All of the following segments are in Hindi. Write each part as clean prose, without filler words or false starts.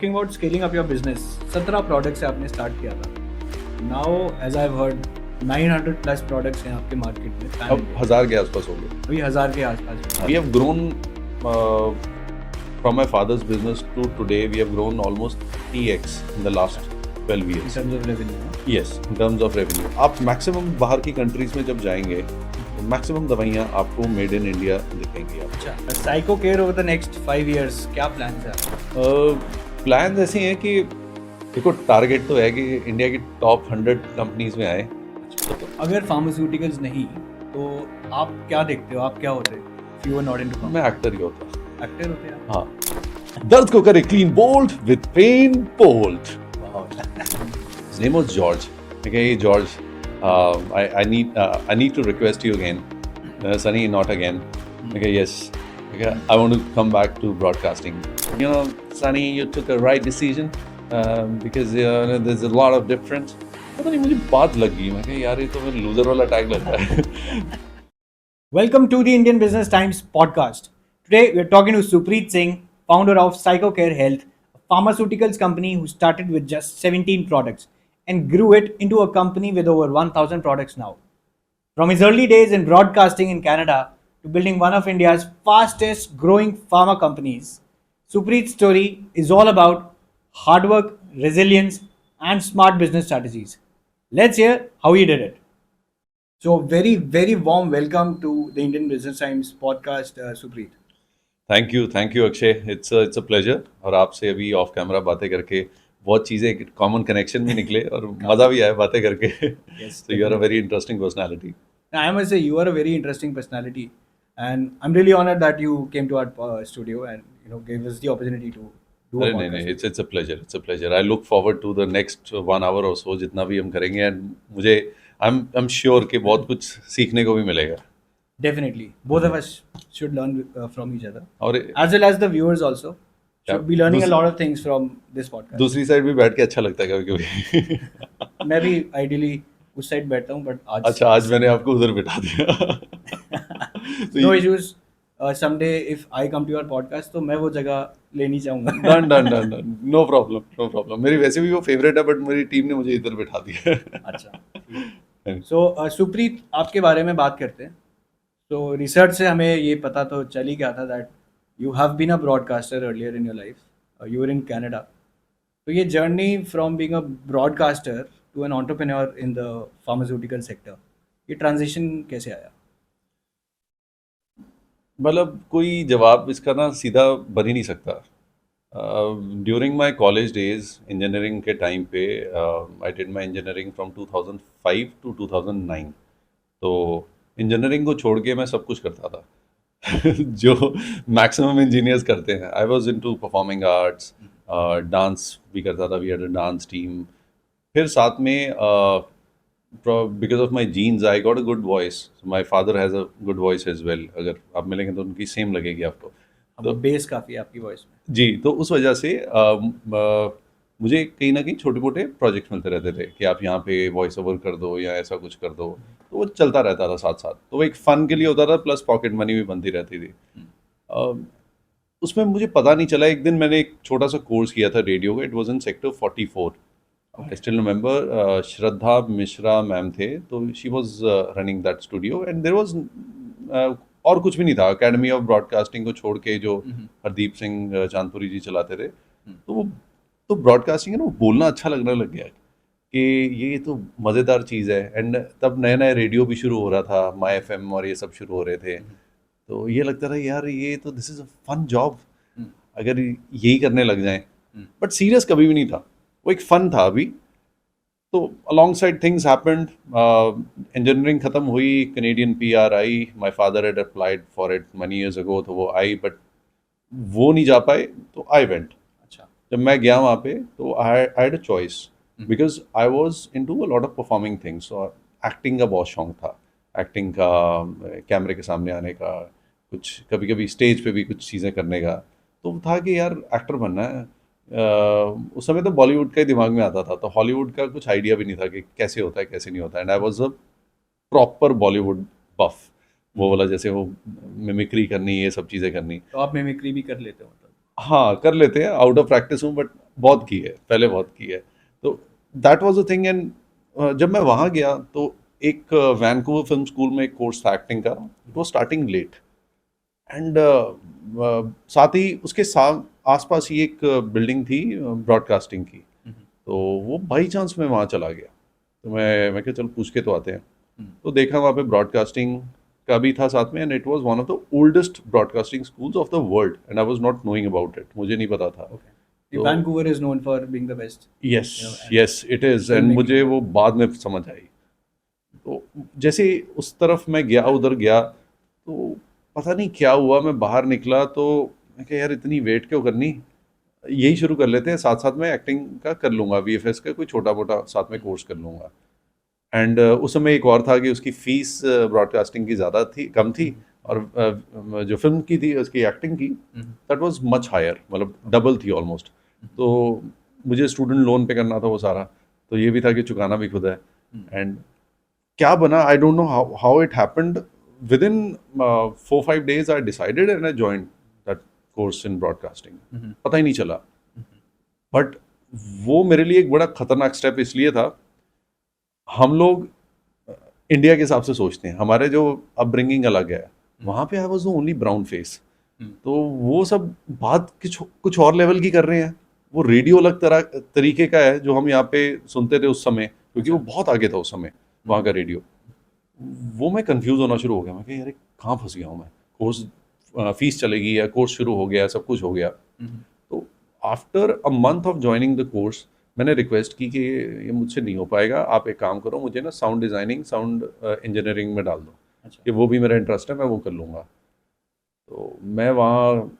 Talking about scaling up your business, 17 product से आपने स्टार्ट किया था. Now as I have heard 900 plus products हैं आपके मार्केट में. अब 1000 के आसपास हो गए. अभी 1000 के आसपास. We have grown from my father's business to today. We have grown almost 3x in the last 12 years. In terms of revenue. Yes, in terms of revenue. आप मैक्सिमम बाहर की कंट्रीज में जब जाएंगे तो मैक्सिमम दवाइयाँ आपको मेड इन इंडिया दिखेंगी. अच्छा, psycho Care over the next 5 years क्या प्लान है? प्लान ऐसे हैं कि देखो, टारगेट तो है कि इंडिया की टॉप 100 कंपनीज में आए. अगर फार्मास्यूटिकल्स नहीं तो आप क्या देखते हो? आप क्या होते? You are not into. मैं एक्टर ही होता. एक्टर होते हैं? हाँ. दर्द को करे clean bold with pain bold. His name was George. Okay, George, I need to request you again. Sunny, not again. Okay, yes. Okay, I want to come back to broadcasting. You know, Sunny, you took a right decision because there's a lot of difference. पता नहीं मुझे बात लग गई. मैं कहा यार ये तो मेरे लूजर वाला टैग लग रहा है. Welcome to the Indian Business Times podcast. Today we are talking to Supreet Singh, founder of PsychoCare Health, a pharmaceuticals company who started with just 17 products and grew it into a company with over 1,000 products now. From his early days in broadcasting in Canada to building one of India's fastest growing pharma companies, Supreet's story is all about hard work, resilience, and smart business strategies. Let's hear how he did it. So, very, very warm welcome to the Indian Business Times podcast, Supreet. Thank you Akshay. It's a pleasure. और आपसे अभी ऑफ कैमरा बातें करके बहुत चीज़ें कॉमन कनेक्शन भी निकले और मज़ा भी आया बातें करके. So you are a very interesting personality. I must say you are a very interesting personality, and I'm really honored that you came to our studio and gave us the opportunity to do a podcast. नहीं, it's a pleasure. It's a pleasure. I look forward to the next 1 hour or so जितना भी हम करेंगे, and मुझे I'm sure कि बहुत कुछ सीखने को भी मिलेगा. Definitely, both of us should learn from each other, और as well as the viewers also should be learning a lot of things from this podcast. दूसरी साइड भी बैठ के अच्छा लगता है कभी कभी. मैं भी ideally उस साइड बैठता हूँ, बट आज अच्छा, आज मैंने आपको उधर बिठा दिया. no issues. Someday if I come to your podcast तो मैं वो जगह लेनी चाहूँगा. डन. No problem. मेरी वैसे भी वो फेवरेट है, बट मेरी टीम ने मुझे इधर बिठा दिया. अच्छा. सो सुप्रीत, आपके बारे में बात करते हैं. तो रिसर्च से हमें ये पता तो चल ही गया था that you have been a broadcaster earlier in your life. You were in Canada. तो ये journey from being a broadcaster to an entrepreneur in the pharmaceutical sector, ये ट्रांजिशन कैसे आया? मतलब कोई जवाब इसका ना सीधा बन ही नहीं सकता. During my college days engineering के टाइम पे I did my engineering from 2005 to 2009. तो इंजीनियरिंग को छोड़ के मैं सब कुछ करता था जो मैक्सिमम इंजीनियर्स करते हैं. I was into performing arts, dance भी करता था. We had a dance team. फिर साथ में because of my genes I got a good voice. My father has a good voice as well. अगर आप मिलेंगे तो उनकी सेम लगेगी आपको. तो बेस काफ़ी है आपकी वॉइस में. जी, तो उस वजह से मुझे कहीं ना कहीं छोटे मोटे प्रोजेक्ट्स मिलते रहते थे कि आप यहाँ पे वॉइस ओवर कर दो या ऐसा कुछ कर दो. तो वो चलता रहता था साथ साथ. तो वो एक फ़न के लिए होता था, प्लस पॉकेट मनी भी बनती रहती थी. उसमें मुझे पता नहीं चला. एक दिन मैंने एक छोटा सा कोर्स किया था रेडियो का. It was in sector 44. I still remember. Shraddha Mishra ma'am थे, तो she was running that studio and there was और कुछ भी नहीं था. अकेडमी ऑफ ब्रॉडकास्टिंग को छोड़ के जो हरदीप सिंह चांदपुरी जी चलाते थे, तो ब्रॉडकास्टिंग है ना, वो बोलना अच्छा लगने लग गया कि ये तो मज़ेदार चीज़ है. एंड तब नया नया रेडियो भी शुरू हो रहा था, माई एफएम और ये सब शुरू हो रहे थे. तो ये लगता था यार ये तो this is a fun job, अगर यही करने लग जाएं. बट सीरियस कभी भी नहीं था, वो एक फ़न था अभी. तो along side things happened. Engineering ख़त्म हुई, Canadian PR I. My father had applied for it money years ago, तो वो आई, बट वो नहीं जा पाए, तो आई वेंट. जब मैं गया वहाँ पे तो I had a choice because I was into a lot of performing things. और एक्टिंग का बहुत शौक था. एक्टिंग का, कैमरे के सामने आने का, कुछ कभी कभी स्टेज पे भी कुछ चीज़ें करने का. तो था कि यार एक्टर बनना है. उस समय तो बॉलीवुड का ही दिमाग में आता था, तो हॉलीवुड का कुछ आइडिया भी नहीं था कि कैसे होता है कैसे नहीं होता. And I was a proper Bollywood buff. वो बोला जैसे वो मिमिक्री करनी, ये सब चीज़ें करनी. तो आप मिमिक्री भी कर लेते हो? हाँ, कर लेते हैं. आउट ऑफ प्रैक्टिस हूँ, बट बहुत की है, पहले बहुत की है। तो that was a thing. And जब मैं वहाँ गया तो एक वैंकूवर फिल्म स्कूल में एक कोर्स था एक्टिंग का, it was starting late. And साथ ही उसके साथ आसपास ही एक बिल्डिंग थी ब्रॉडकास्टिंग की। तो वो बाई चांस मैं वहाँ चला गया। तो मैं क्या, चल पूछ के तो आते हैं। तो देखा वहाँ पे ब्रॉडकास्टिंग का भी था साथ में, and it was one of the oldest broadcasting schools of the world, and I was not knowing about it, मुझे नहीं पता था। Okay. तो Vancouver is known for being the best, yes, and yes it is. And filmmaking. मुझे वो बाद में समझ आई। तो जैसे ही उस तरफ मैं गया, उधर गया, तो पता नहीं क्या हुआ, मैं बाहर निकला तो मैं कहा यार इतनी वेट क्यों करनी, यही शुरू कर लेते हैं, साथ साथ में एक्टिंग का कर लूँगा, वीएफएस का कोई छोटा मोटा साथ में कोर्स कर लूँगा। एंड उस समय एक और था कि उसकी फीस ब्रॉडकास्टिंग की ज़्यादा थी, कम थी, और जो फिल्म की थी उसकी एक्टिंग की, दैट वाज मच हायर, मतलब डबल थी ऑलमोस्ट। तो मुझे स्टूडेंट लोन पे करना था वो सारा, तो ये भी था कि चुकाना भी खुद है। एंड क्या बना, I don't know how it happened, with in 4-5 days I decided and I joined that course in broadcasting. पता ही नहीं चला। बट वो मेरे लिए एक बड़ा खतरनाक स्टेप इसलिए था, हम लोग इंडिया के हिसाब से सोचते हैं, हमारे जो अपब्रिंगिंग अलग है, वहाँ पे I was the only brown face. तो वो सब बात कुछ और लेवल की कर रहे हैं। वो रेडियो अलग तरह तरीके का है जो हम यहाँ पे सुनते थे उस समय, क्योंकि वो बहुत आगे था उस समय वहाँ का रेडियो। वो मैं कंफ्यूज होना शुरू हो गया, मैं कि यार कहाँ फंस गया हूँ मैं। कोर्स फीस चलेगी, या कोर्स शुरू हो गया, सब कुछ हो गया। तो after a month of joining the course मैंने रिक्वेस्ट की कि ये मुझसे नहीं हो पाएगा, आप एक काम करो, मुझे ना साउंड डिज़ाइनिंग, साउंड इंजीनियरिंग में डाल दो, अच्छा. कि वो भी मेरा इंटरेस्ट है, मैं वो कर लूँगा। तो मैं वहाँ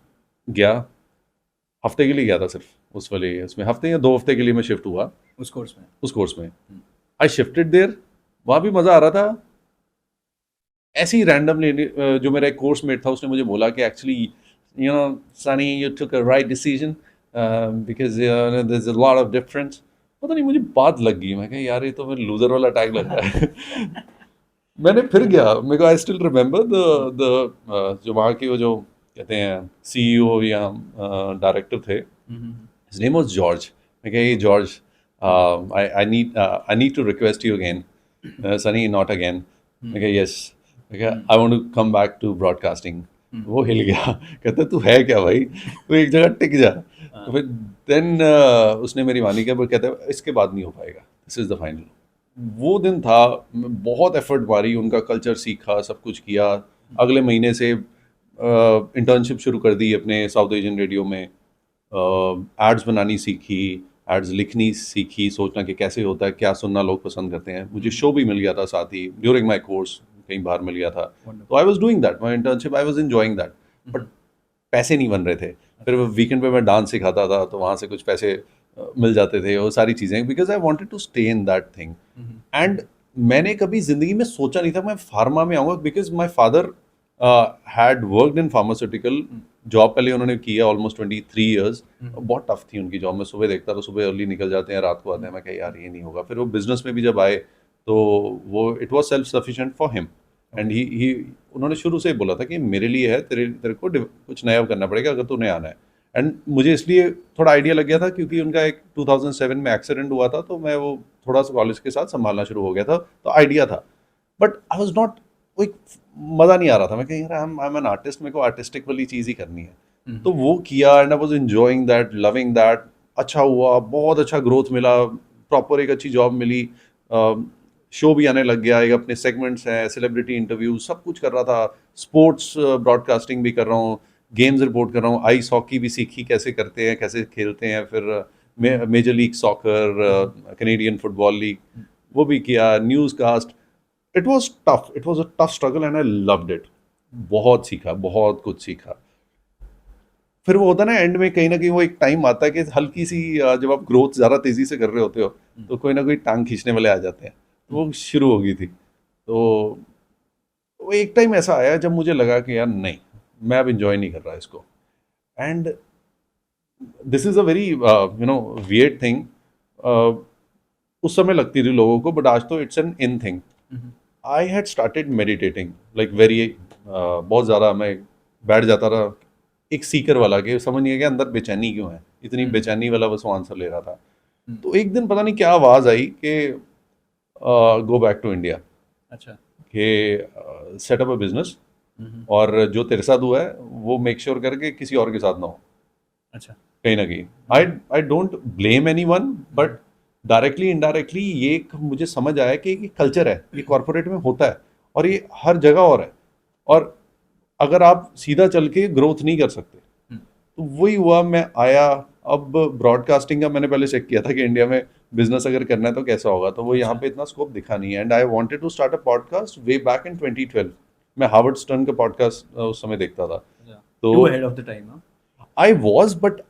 गया, हफ्ते के लिए गया था सिर्फ, उस वाले उसमें हफ्ते या 2 हफ्ते के लिए मैं शिफ्ट हुआ उस कोर्स में. उस कोर्स में। आई शिफ्टेड देयर, वहाँ भी मज़ा आ रहा था। ऐसे ही रैंडमली जो मेरा एक कोर्स मेट था उसने मुझे बोला कि actually you know Sunny, you took a right decision because there is a lot of difference. पता नहीं मुझे बात लग गई, मैं कहा यार ये तो मेरे लूजर वाला टैग लग रहा है। मैंने फिर गया, मेरे को आई स्टिल रिमेंबर द जो वहाँ की वो जो कहते हैं सीईओ या डायरेक्टर थे, हिज नेम वाज जॉर्ज। मैं कहा ये George, I need to request you again, Sunny not again. मैं कहा यस, मैं कहा I want to come back to broadcasting. वो हिल गया, कहता तू है क्या भाई, तू एक जगह टिक जा। तो फिर देन उसने मेरी मानी किया, पर कहता है इसके बाद नहीं हो पाएगा, दिस इज़ द फाइनल। वो दिन था, मैं बहुत एफर्ट मारी, उनका कल्चर सीखा, सब कुछ किया। अगले महीने से इंटर्नशिप शुरू कर दी अपने साउथ एशियन रेडियो में। एड्स बनानी सीखी, एड्स लिखनी सीखी, सोचना कि कैसे होता है, क्या सुनना लोग पसंद करते हैं। मुझे शो भी मिल गया था साथ ही, ड्यूरिंग माई कोर्स कहीं बाहर मिल गया था। तो I was doing that, my internship, I was enjoying that. But पैसे नहीं बन रहे थे। फिर वीकेंड पे मैं डांस सिखाता था, तो वहाँ से कुछ पैसे मिल जाते थे, वो सारी चीज़ें, because I wanted to stay in that thing. And मैंने कभी ज़िंदगी में सोचा नहीं था मैं फार्मा में आऊँगा, because my father had worked in pharmaceutical. Job पहले उन्होंने किया ऑलमोस्ट 23 ईयर्स। बहुत टफ थी उनकी जॉब। मैं सुबह देखता था, सुबह अर्ली निकल जाते हैं, रात को आते हैं। मैं कहा यार ये नहीं होगा। फिर वो बिजनेस में भी जब आए तो वो it was self sufficient for him. And he उन्होंने शुरू से ही बोला था कि मेरे लिए है, तेरे तेरे को कुछ नया करना पड़ेगा अगर तूने आना है। एंड मुझे इसलिए थोड़ा आइडिया लग गया था क्योंकि उनका एक 2007 में एक्सीडेंट हुआ था, तो मैं वो थोड़ा सा कॉलेज के साथ संभालना शुरू हो गया था, तो आइडिया था। बट आई वॉज नॉट, वो एक मज़ा नहीं आ रहा था। मैं कहीं यार आई एम एन आर्टिस्ट, मेरे को आर्टिस्टिक वाली चीज़ ही करनी है। तो वो किया, and I was enjoying that, loving that. अच्छा हुआ, बहुत अच्छा ग्रोथ मिला, प्रॉपर एक अच्छी जॉब मिली, शो भी आने लग गया, एक अपने सेगमेंट्स हैं, सेलिब्रिटी इंटरव्यू, सब कुछ कर रहा था। स्पोर्ट्स ब्रॉडकास्टिंग भी कर रहा हूँ, गेम्स रिपोर्ट कर रहा हूँ, आइस हॉकी भी सीखी कैसे करते हैं, कैसे खेलते हैं। फिर major league soccer, Canadian football league, वो भी किया, newscast. It was tough, it was a tough struggle, and I loved it. बहुत सीखा, बहुत कुछ सीखा। फिर वो होता है ना, एंड में कहीं ना कहीं वो एक टाइम आता है कि हल्की सी जब आप ग्रोथ ज़्यादा तेज़ी से कर रहे होते हो, तो कोई ना कोई टांग खींचने वाले आ जाते हैं। तो वो शुरू हो गई थी। तो वो एक टाइम ऐसा आया जब मुझे लगा कि यार नहीं, मैं अब इंजॉय नहीं कर रहा इसको। And this is a very weird thing. उस समय लगती थी लोगों को, बट आज तो it's an in thing. I had started meditating like very, बहुत ज़्यादा मैं बैठ जाता था एक सीकर वाला, कि समझ नहीं है कि अंदर बेचैनी क्यों है, इतनी बेचैनी वाला बस वो आंसर ले रहा था। तो एक दिन पता नहीं क्या आवाज़ आई कि गो बैक टू इंडिया, अच्छा। कि सेटअप अ बिजनेस, और जो तेरे साथ हुआ है वो मेक श्योर करके किसी और के साथ ना हो, अच्छा। कहीं ना कहीं। I don't blame any one, but directly indirectly ये एक मुझे समझ आया कि एक कल्चर है, ये कॉरपोरेट में होता है और ये हर जगह और है। और अगर आप सीधा चल के ग्रोथ नहीं कर सकते, तो वही हुआ। मैं आया, अब ब्रॉडकास्टिंग का मैंने पहले चेक किया था कि इंडिया में बिजनेस अगर करना है तो कैसा होगा, तो वो यहाँ पे इतना स्कोप दिखा नहीं है। And I wanted to start a podcast way back in 2012। मैं हार्वर्ड स्टर्न का पॉडकास्ट उस समय देखता था। तो too ahead of the time. I was, but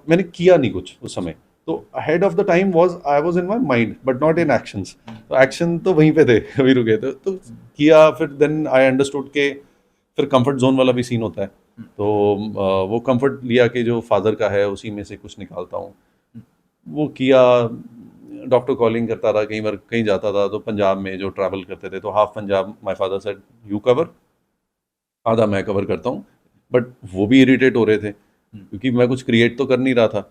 मैंने किया नहीं कुछ उस समय। तो ahead of the time was, I was in my mind but not in actions. तो एक्शन तो वहीं पे थे, अभी रुके थे तो किया। फिर देन आई अंडरस्टूड के फिर कंफर्ट जोन वाला भी सीन होता है। तो वो कंफर्ट लिया कि जो फादर का है उसी में से कुछ निकालता हूँ, वो किया। डॉक्टर कॉलिंग करता था, कई बार कहीं जाता था तो पंजाब में जो ट्रैवल करते थे तो half Punjab my father said you cover, आधा मैं कवर करता हूँ। बट वो भी इरिटेट हो रहे थे क्योंकि मैं कुछ क्रिएट तो कर नहीं रहा था।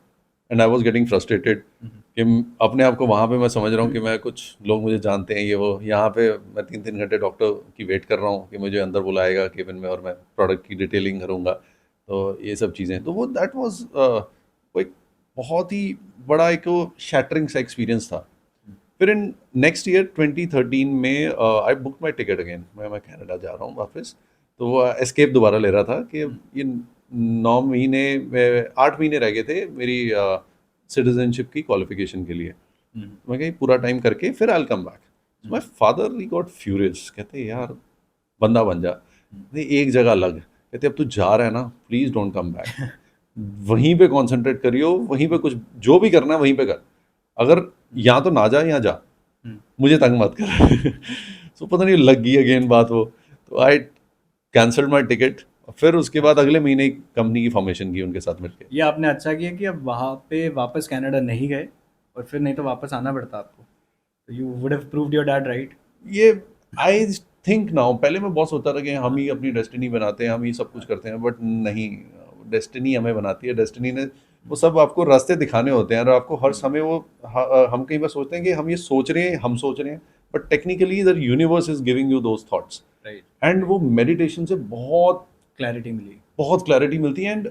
And I was getting frustrated कि अपने आप को वहाँ पे मैं समझ रहा हूँ कि मैं कुछ लोग मुझे जानते हैं, ये वो। यहाँ पे मैं 3-3 घंटे डॉक्टर की वेट कर रहा हूँ कि मुझे अंदर बुलाएगा केबिन में और मैं प्रोडक्ट की डिटेलिंग करूँगा। तो ये सब चीज़ें, तो वो दैट वॉज वो एक बहुत ही बड़ा एक शैटरिंग सा एक्सपीरियंस था। फिर इन नेक्स्ट ईयर 2013 में I book my ticket again. मैं कनाडा जा रहा हूँ वापस। तो वो एस्केप दोबारा ले रहा था कि ये 9 महीने 8 महीने रह गए थे मेरी सिटीजनशिप की क्वालिफिकेशन के लिए। मैं कहीं पूरा टाइम करके फिर I will come back. My father he got furious, कहते यार बंदा बन जा, नहीं एक जगह लग। कहते अब तू जा रहा है ना, प्लीज डोंट कम बैक, वहीं पे कंसंट्रेट करियो, वहीं पे कुछ जो भी करना है वहीं पे कर। अगर यहाँ तो ना जा, यहाँ जा, मुझे तंग मत कर। सो पता नहीं लग गई अगेन बात वो। तो आई कैंसल्ड माई टिकट। फिर उसके बाद अगले महीने कंपनी की फॉर्मेशन की उनके साथ मिलके। ये आपने अच्छा किया कि अब वहाँ पे वापस कनाडा नहीं गए, और फिर नहीं तो वापस आना पड़ता आपको। तो you would have proved your dad right. ये आई थिंक नाउ, पहले मैं बहुत सोचता था कि हम ही अपनी डेस्टिनी बनाते हैं, हम ही सब कुछ करते हैं, बट नहीं, डेस्टिनी हमें बनाती है। डेस्टिनी ने वो सब आपको रास्ते दिखाने होते हैं, और आपको हर समय वो हम कई बार सोचते हैं कि हम ये सोच रहे हैं, हम सोच रहे हैं, but technically the universe is giving you those thoughts. Right. And वो मेडिटेशन से बहुत क्लैरिटी मिली। बहुत क्लैरिटी मिलती है। एंड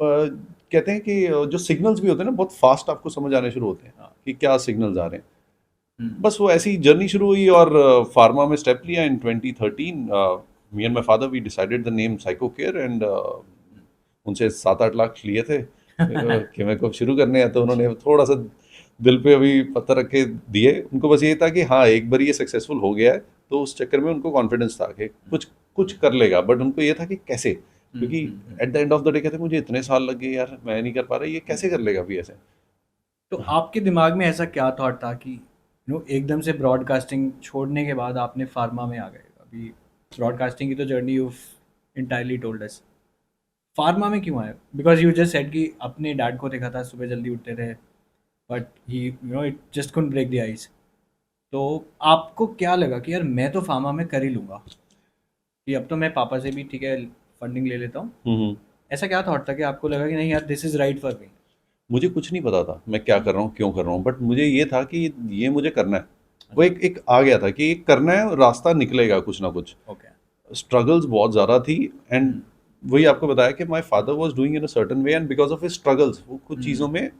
कहते हैं कि जो सिग्नल्स भी होते हैं ना, बहुत फास्ट आपको समझ आने शुरू होते हैं कि क्या सिग्नल्स आ रहे हैं। बस वो ऐसी जर्नी शुरू हुई और फार्मा में स्टेप लिया in 2013। Me and my father we decided the name Psycho Care. And उनसे 7-8 लाख लिए थे कि मेरे को शुरू करने हैं। तो उन्होंने थोड़ा सा दिल पे अभी पत्थर रख के दिए। उनको बस ये था कि हाँ, एक बार ये सक्सेसफुल हो गया है, तो उस चक्कर में उनको कॉन्फिडेंस था कि कुछ कुछ कर लेगा। बट उनको ये था कि कैसे, क्योंकि eight the end of the day कहते मुझे इतने साल लग गए यार, मैं नहीं कर पा रहा, ये कैसे कर लेगा अभी ऐसे। तो आपके दिमाग में ऐसा क्या थॉट था कि एकदम से ब्रॉडकास्टिंग छोड़ने के बाद आपने फार्मा में आ गए? अभी ब्रॉडकास्टिंग की तो journey you entirely told us, pharma में क्यों आए? बिकॉज यू जस्ट सेड कि अपने डैड को देखा था सुबह जल्दी उठते थे, but he it just couldn't break the ice. तो आपको क्या लगा कि यार मैं तो फार्मा में कर ही लूँगा, कि अब तो मैं पापा से भी ठीक है फंडिंग ले लेता हूँ? ऐसा क्या थॉट था कि आपको लगा कि नहीं यार this is right for me? मुझे कुछ नहीं पता था मैं क्या कर रहा हूँ, क्यों कर रहा हूँ, बट मुझे ये था कि ये मुझे करना है। वो एक एक आ गया था कि करना है, रास्ता निकलेगा कुछ ना कुछ। ओके। स्ट्रगल्स बहुत ज़्यादा थी। एंड वही आपको बताया कि my father was doing in a certain way, and because of his struggles वो कुछ चीज़ों में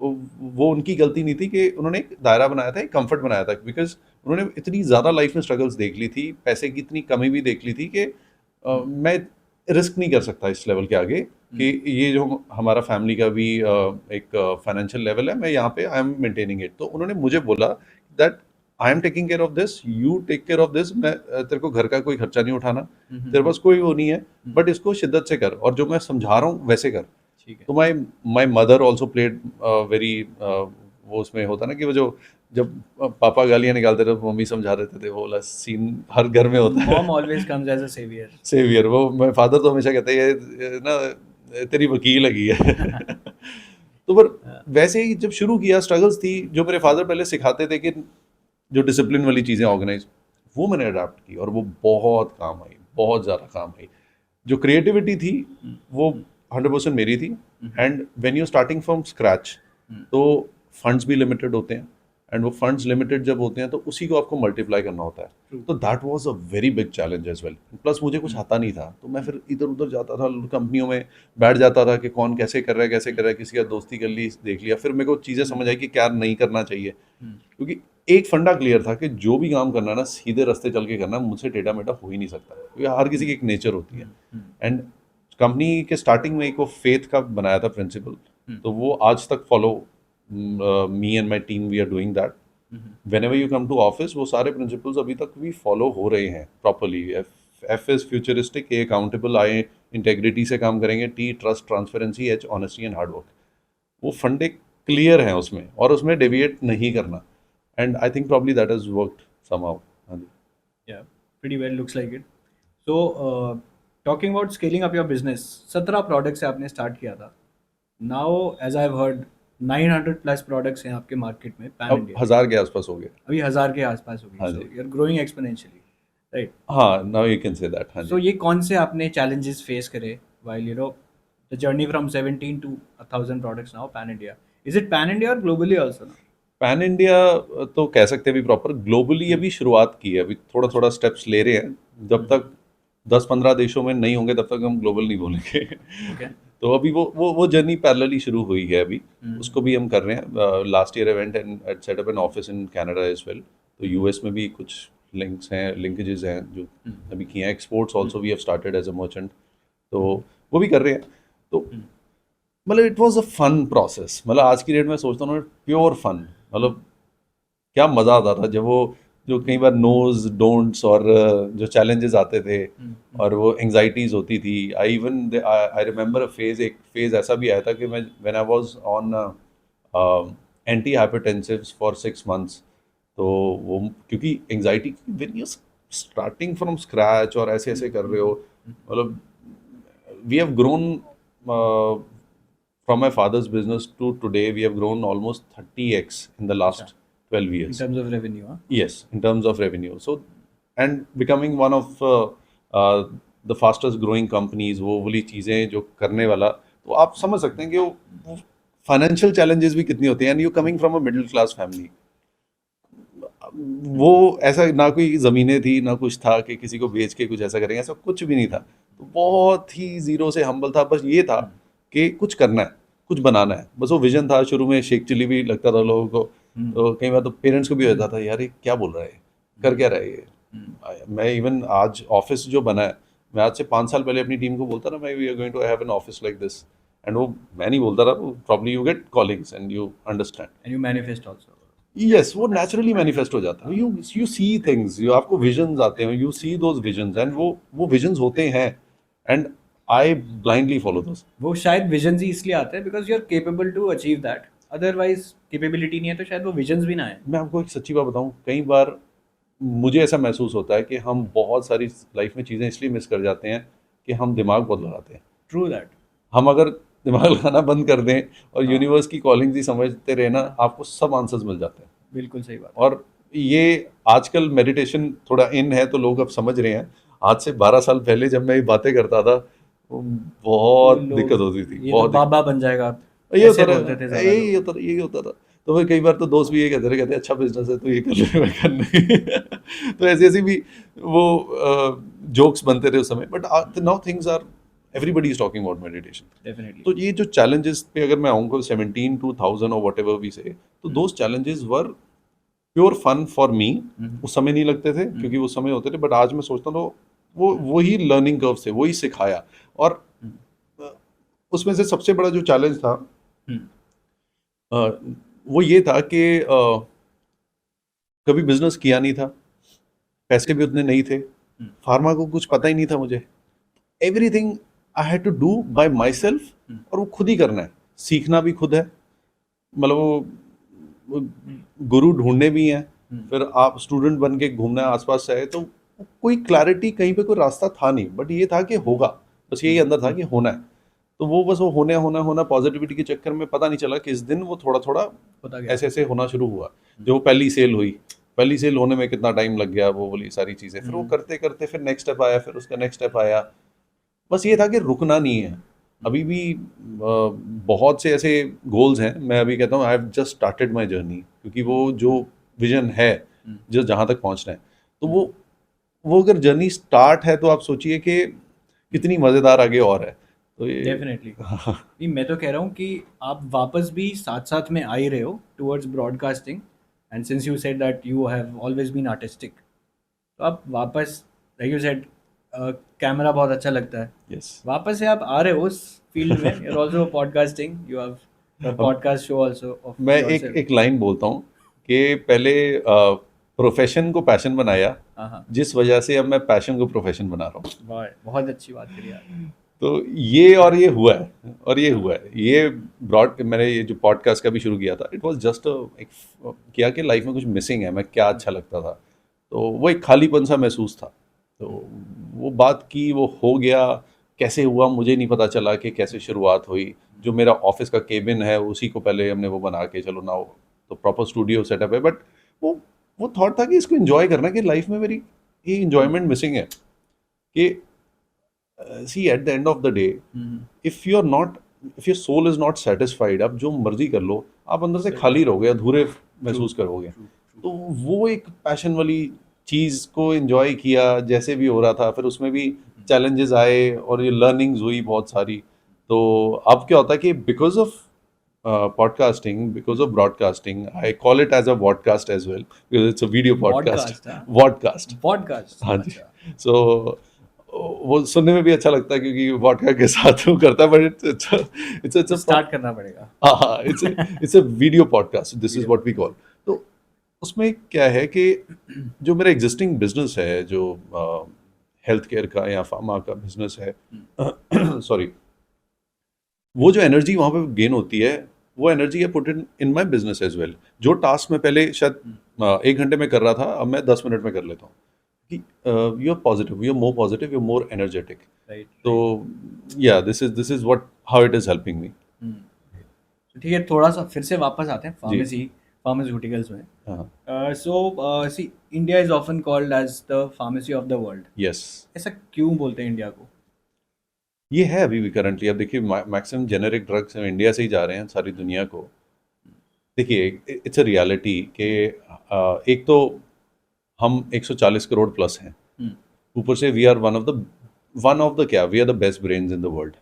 वो उनकी गलती नहीं थी कि उन्होंने एक दायरा बनाया था, एक कंफर्ट बनाया था। बिकॉज उन्होंने इतनी ज़्यादा लाइफ में स्ट्रगल्स देख ली थी, पैसे की इतनी कमी भी देख ली थी कि मैं रिस्क नहीं कर सकता इस लेवल के आगे, कि ये जो हमारा फैमिली का भी एक फाइनेंशियल लेवल है, मैं यहाँ पे आई एम मेंटेनिंग इट। तो उन्होंने मुझे बोला that I am taking care of this, you take care of this. मैं तेरे को घर का कोई खर्चा नहीं उठाना, तेरे पास कोई वो नहीं है, बट इसको शिद्दत से कर, और जो मैं समझा रहा हूँ वैसे कर। ठीक है। तो my mother also played very, वो उसमें होता ना कि वो जो जब पापा गालियाँ निकालते थे तो मम्मी समझा देते थे, वो वाला सीन हर घर में होता है। Mom always comes as a saviour. Saviour, वो मेरे फादर तो हमेशा कहते हैं ये ना तेरी वकील लगी है। तो पर वैसे ही जब शुरू किया, स्ट्रगल्स थी जो मेरे फादर पहले सिखाते थे कि जो डिसिप्लिन वाली चीज़ें ऑर्गेनाइज, वो मैंने अडाप्ट की और वो बहुत काम आई, बहुत ज़्यादा काम आई। जो क्रिएटिविटी थी वो 100% मेरी थी। And when you starting from scratch तो फंड्स भी लिमिटेड होते हैं, एंड वो फंड्स लिमिटेड जब होते हैं तो उसी को आपको मल्टीप्लाई करना होता है। तो that was a very big challenge as well. Plus मुझे कुछ आता नहीं था, तो मैं फिर इधर उधर जाता था, कंपनियों में बैठ जाता था कि कौन कैसे कर रहा है कैसे कर रहा है, किसी का दोस्ती कर ली, देख लिया, फिर मेरे को चीज़ें समझ आई कि क्या नहीं करना चाहिए। क्योंकि एक फंडा क्लियर था कि जो भी काम करना है ना सीधे रास्ते चल के करना है, मुझसे टेढ़ा मेढ़ा हो ही नहीं सकता, क्योंकि हर किसी की एक नेचर होती है। एंड कंपनी के स्टार्टिंग में एक वो फेथ का बनाया था प्रिंसिपल, तो वो आज तक follow, me and my team we are doing that. Whenever you come to office, वो सारे प्रिंसिपल्स अभी तक भी फॉलो हो रहे हैं properly. F is futuristic, A accountable, I integrity से काम करेंगे, T trust transparency, H honesty and hard work. वो फंडे क्लियर हैं उसमें, और उसमें डेविएट नहीं करना। And I think probably that is worked somehow. हाँ जी। Yeah, pretty well looks like it. So, talking about scaling up your business, 17 products से आपने स्टार्ट किया था. Now, as I've heard, 900 plus products हैं आपके मार्केट में पैन अब इंडिया. 1000 के आसपास हो गए। अभी 1000 के आसपास होगी. हाँ So, जी। you're growing exponentially, right? हाँ, now you can say that. हाँ So, जी। ये कौन से आपने challenges face करे while the journey from 17 to 1000 products now pan India? Is it pan India or globally also now? Pan India तो कह सकते हैं अभी प्रॉपर, ग्लोबली अभी शुरुआत की है, अभी थोड़ा थोड़ा स्टेप्स ले रहे हैं। जब तक 10-15 देशों में नहीं होंगे तब तक हम ग्लोबल नहीं बोलेंगे। Okay. तो अभी वो जर्नी पैरेलली शुरू हुई है अभी, उसको भी हम कर रहे हैं। Last year event and set up an office in Canada as well. तो यूएस में भी कुछ लिंक्स हैं, लिंकेजेस हैं जो अभी किए हैं। Exports also we have started as a merchant, तो वो भी कर रहे हैं। तो मतलब it was a fun process. मतलब आज की डेट में सोचता हूँ प्योर फन, मतलब क्या मज़ा आता था जब वो जो कई बार नोज डोंट्स और जो चैलेंजेस आते थे और वो एंग्जाइटीज होती थी। आई इवन आई रिमेंबर एक फेज ऐसा भी आया था कि मैं when I was on anti hypertensives for 6 months. तो वो क्योंकि anxiety when you starting from scratch और ऐसे ऐसे कर रहे हो, मतलब we have grown from my father's business to today, we have grown almost 30x in the last 12 In years. terms of revenue, huh? Yes, in terms of revenue. So, and becoming one of the fastest growing companies, वो वाली चीज़ें जो करने वाला, तो आप समझ सकते हैं कि वो फाइनेंशियल चैलेंजेस भी कितनी होती हैं। And you coming from a middle class family, वो ऐसा ना कोई ज़मीनें थी ना कुछ था कि किसी को बेच के कुछ ऐसा करेंगे, ऐसा कुछ भी नहीं था। तो बहुत ही ज़ीरो से हम्बल था, बस ये था कि कुछ करना है, कुछ बनाना है, बस वो विजन था। शुरू में शेख चिल्ली भी लगता था लोगों को, तो कई बार तो पेरेंट्स को भी होता था यार ये क्या बोल रहा है, कर क्या रहा है ये। मैं इवन आज ऑफिस जो बना है, मैं आज से 5 साल पहले अपनी टीम को बोलता ना, मैं we are going to have an office like this, and वो मैं नहीं बोलता था, probably you get callings and you understand. And you manifest also. Yes, वो नेचुरली मैनिफेस्ट हो जाता है। यू सी थिंग्स, यू आपको विजन्स आते हैं, you see those visions, and वो विजन्स होते हैं, and I blindly follow those. वो शायद विजन्स ही इसलिए आते हैं because you are capable to achieve that. Otherwise capability नहीं है तो शायद वो विजन्स भी ना आए. मैं आपको एक सच्ची बात बताऊं, कई बार मुझे ऐसा महसूस होता है कि हम बहुत सारी लाइफ में चीज़ें इसलिए मिस कर जाते हैं कि हम दिमाग बहुत लगाते हैं। True that. हम अगर दिमाग लगाना बंद कर दें और यूनिवर्स की कॉलिंग्स ही समझते रहे ना, आपको सब आंसर्स मिल जाते हैं। बिल्कुल सही बात. और ये आजकल मेडिटेशन थोड़ा इन है तो लोग अब समझ रहे हैं। आज से 12 साल पहले जब मैं ये बातें करता था, तो बहुत लोग- दिक्कत होती थी, ये तो बहुत बाबा बन जाएगा. ये ऐसे होता बोलते थे रहा, ज़्यादा लोग. यही होता था। तो फिर कई बार तो दोस्त भी ये कहते अच्छा बिजनेस है तो ये कर ले, मैं कर नहीं। तो ऐसी ऐसी भी वो जोक्स बनते थे उस समय। But now things are, everybody is talking about meditation. Definitely. तो ये जो चैलेंजेस पे अगर मैं आऊँगा 17 to 1000 और वट एवर वी से, तो those challenges were pure fun for me. उस समय नहीं लगते थे क्योंकि उस समय होते थे, बट आज मैं सोचता हूँ वो वही लर्निंग कर्व से वही सिखाया। और उसमें से सबसे बड़ा जो चैलेंज था वो ये था कि कभी बिजनेस किया नहीं था, पैसे भी उतने नहीं थे, फार्मा को कुछ पता ही नहीं था मुझे। Everything I had to do by myself, और वो खुद ही करना है, सीखना भी खुद है। मतलब वो गुरु ढूंढने भी हैं, फिर आप स्टूडेंट बन के घूमना है आसपास से आए, तो कोई क्लैरिटी कहीं पे कोई रास्ता था नहीं, बट ये था कि होगा, बस यही अंदर था कि होना है। तो वो बस वो होना पॉजिटिविटी के चक्कर में पता नहीं चला किस दिन वो थोड़ा थोड़ा पता गया. ऐसे ऐसे होना शुरू हुआ। जो पहली सेल हुई, पहली सेल होने में कितना टाइम लग गया, वो बोली सारी चीज़ें, फिर वो करते करते फिर नेक्स्ट स्टेप आया, फिर उसका नेक्स्ट स्टेप आया। बस ये था कि रुकना नहीं है, अभी भी बहुत से ऐसे गोल्स हैं, मैं अभी कहता हूँ I have just started my journey, क्योंकि वो जो विजन है, जो जहाँ तक पहुँचना है, तो वो अगर जर्नी स्टार्ट है तो आप सोचिए कि कितनी मज़ेदार आगे और है। तो ये डेफिनेटली नहीं, मैं तो कह रहा हूँ कि आप वापस भी साथ साथ में आ ही रहे हो towards broadcasting, and since you said that you have always been artistic, तो आप वापस, लाइक यू सेड, कैमरा बहुत अच्छा लगता है, यस। वापस से आप आ रहे हो उस फील्ड में। You are also podcasting, you have अब पॉडकास्ट शो आल्सो ऑफ मैं एक योरसेल्फ। एक लाइन बोलता हूँ कि पहले प्रोफेशन को पैशन बनाया, हाँ हाँ, जिस वजह से अब मैं पैशन को प्रोफेशन बना रहा हूँ। वाह, बहुत अच्छी बात करी आपने। तो ये हुआ है, और ये हुआ है, ये ब्रॉड मैंने ये जो पॉडकास्ट का भी शुरू किया था, इट वाज जस्ट एक किया कि लाइफ में कुछ मिसिंग है, मैं क्या अच्छा लगता था, तो वो एक खालीपन सा महसूस था, तो वो बात की, वो हो गया। कैसे हुआ मुझे नहीं पता चला कि कैसे शुरुआत हुई। जो मेरा ऑफिस का केबिन है उसी को पहले हमने वो बना के, चलो ना, तो प्रॉपर स्टूडियो सेटअप है, बट वो वो थॉट था कि इसको एंजॉय करना, कि लाइफ में मेरी ये इंजॉयमेंट मिसिंग है, कि see at the end of the day, if you are not, if your soul is not satisfied, आप जो मर्जी कर लो, आप अंदर से खाली रहोगे, अधूरे महसूस करोगे। तो वो एक पैशन वाली चीज़ को एंजॉय किया, जैसे भी हो रहा था, फिर उसमें भी चैलेंजेस आए और ये लर्निंग्स हुई बहुत सारी। तो अब क्या होता है कि because of podcasting, because of broadcasting, I call it as a vodcast as well, because it's a video podcast. Podcast, हाँ, वॉडकास्ट। पॉडकास्ट, हाँ जी। अच्छा। सो वो सुनने में भी अच्छा लगता है, क्योंकि वॉडका के साथ वो करता है, बट इट्स स्टार्ट करना पड़ेगा। हाँ हाँ, it's a video podcast, this is what we call. तो उसमें क्या है कि जो मेरा एग्जिस्टिंग बिजनेस है, जो हेल्थ केयर का या फार्मा का बिजनेस है, सॉरी, वो जो एनर्जी वहाँ पे गेन होती है, वो एनर्जी है put in my business as well. जो टास्क मैं पहले शायद 1 घंटे में कर रहा था, अब मैं 10 मिनट में कर लेता हूँ, कि you are positive, you are more positive, you are more energetic. Right, तो या this is what how it is helping me. तो ठीक है, थोड़ा सा फिर से वापस आते हैं जी। फार्मास्यूटिकल्स में। हाँ। So see, India is often called as the pharmacy of the world. Yes. ऐसा क्यों बोलते हैं इंडिया को? ये है अभी भी करंटली। अब देखिए, मैक्सिमम जेनेरिक ड्रग्स इंडिया से ही जा रहे हैं सारी दुनिया को। देखिए, इट्स अ रियलिटी कि एक तो हम 140 करोड़ प्लस हैं, हम्म, ऊपर से we are one of the क्या, we are the best brains in the world.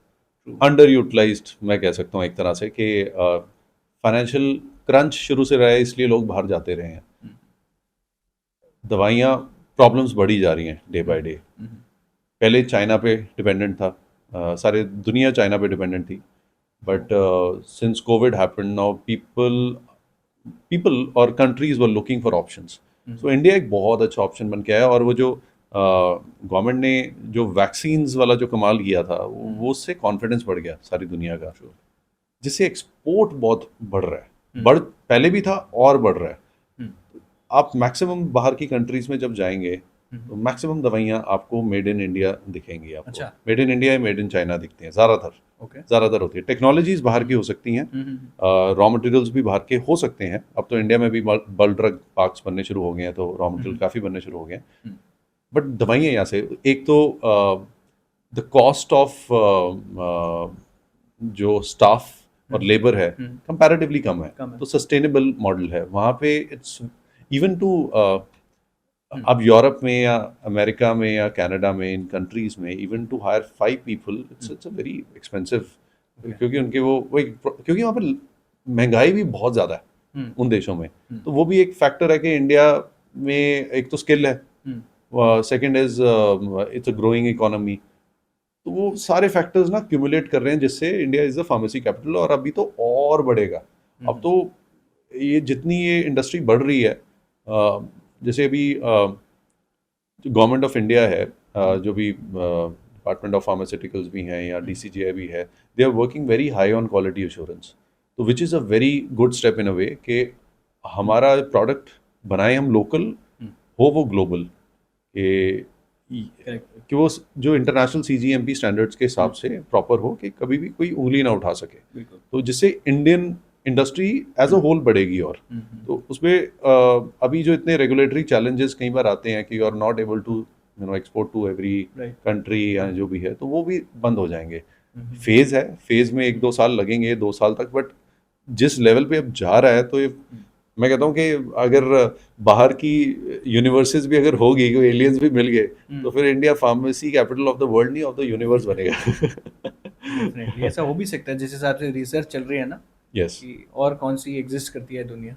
Underutilised मैं कह सकता हूँ एक तरह से, कि फाइनेंशियल क्रंच शुरू से रहा है, इसलिए लोग बाहर जाते रहे हैं। दवाइयाँ, प्रॉब्लम्स बढ़ी जा रही हैं डे बाय डे। पहले चाइना पे डिपेंडेंट था, सारे दुनिया चाइना पे डिपेंडेंट थी, but since covid happened, now people और countries were looking for options. So India एक बहुत अच्छा ऑप्शन बन के आया, और वो जो गवर्नमेंट ने जो वैक्सीन्स वाला जो कमाल किया था, वो उससे कॉन्फिडेंस बढ़ गया सारी दुनिया का, जिससे एक्सपोर्ट बहुत बढ़ रहा है, पहले भी था और बढ़ रहा है। आप मैक्सिमम बाहर की कंट्रीज में जब जाएंगे, तो मैक्सिमम दवाइयाँ आपको मेड इन इंडिया दिखेंगी। आपको अच्छा। मेड इन इंडिया या मेड इन चाइना दिखती हैं ज़्यादातर। ओके। ज़्यादातर होती है। टेक्नोलॉजीज बाहर की हो सकती हैं, रॉ मटेरियल्स भी बाहर के हो सकते हैं। अब तो इंडिया में भी बल्क ड्रग पार्क्स बनने शुरू हो गए हैं, तो रॉ मटेरियल काफ़ी बनने शुरू हो गए हैं, बट दवाइयाँ यहाँ से, एक तो द कॉस्ट ऑफ जो स्टाफ और लेबर है कंपैरेटिवली कम है, कम है। तो सस्टेनेबल मॉडल है वहाँ पे। इट्स इवन टू अब यूरोप में या अमेरिका में या कनाडा में, इन कंट्रीज में, even to hire 5 people, it's a very expensive, क्योंकि उनके क्योंकि वहाँ पर महंगाई भी बहुत ज़्यादा है उन देशों में। तो वो भी एक फैक्टर है कि इंडिया में एक तो स्किल है, second is it's a growing economy. तो वो सारे फैक्टर्स ना क्यूमुलेट कर रहे हैं, जिससे India is the pharmacy capital, और अभी तो और बढ़ेगा। अब तो ये जितनी ये इंडस्ट्री बढ़ रही है, जैसे अभी जो गवर्नमेंट ऑफ इंडिया है, जो भी डिपार्टमेंट ऑफ फार्मास्यूटिकल्स भी हैं या डीसीजीआई भी है, they are working very high on quality assurance. तो which is a very good step in a way, कि हमारा प्रोडक्ट बनाए हम लोकल, हो वो ग्लोबल, कि वो जो इंटरनेशनल सीजीएमपी स्टैंडर्ड्स के हिसाब से प्रॉपर हो, कि कभी भी कोई उंगली ना उठा सके। तो जिससे Indian industry as a whole बढ़ेगी। और तो उसमें अभी जो इतने रेगुलेटरी चैलेंजेस कई बार आते हैं कि you are not able to export to every country या जो भी है, तो वो भी बंद हो जाएंगे। फेज है, फेज में 1-2 साल लगेंगे, 2 साल तक, बट जिस लेवल पे अब जा रहा है तो ये मैं कहता हूँ कि अगर बाहर की यूनिवर्सिटीज भी अगर होगी, कोई एलियंस भी मिल गए, तो फिर India pharmacy capital of the world नहीं, ऑफ द यूनिवर्स बनेगा। डेफिनेटली ऐसा हो भी सकता है जिस हिसाब से रिसर्च चल रही है ना, यस, कि और कौन सी एग्जिस्ट करती है दुनिया।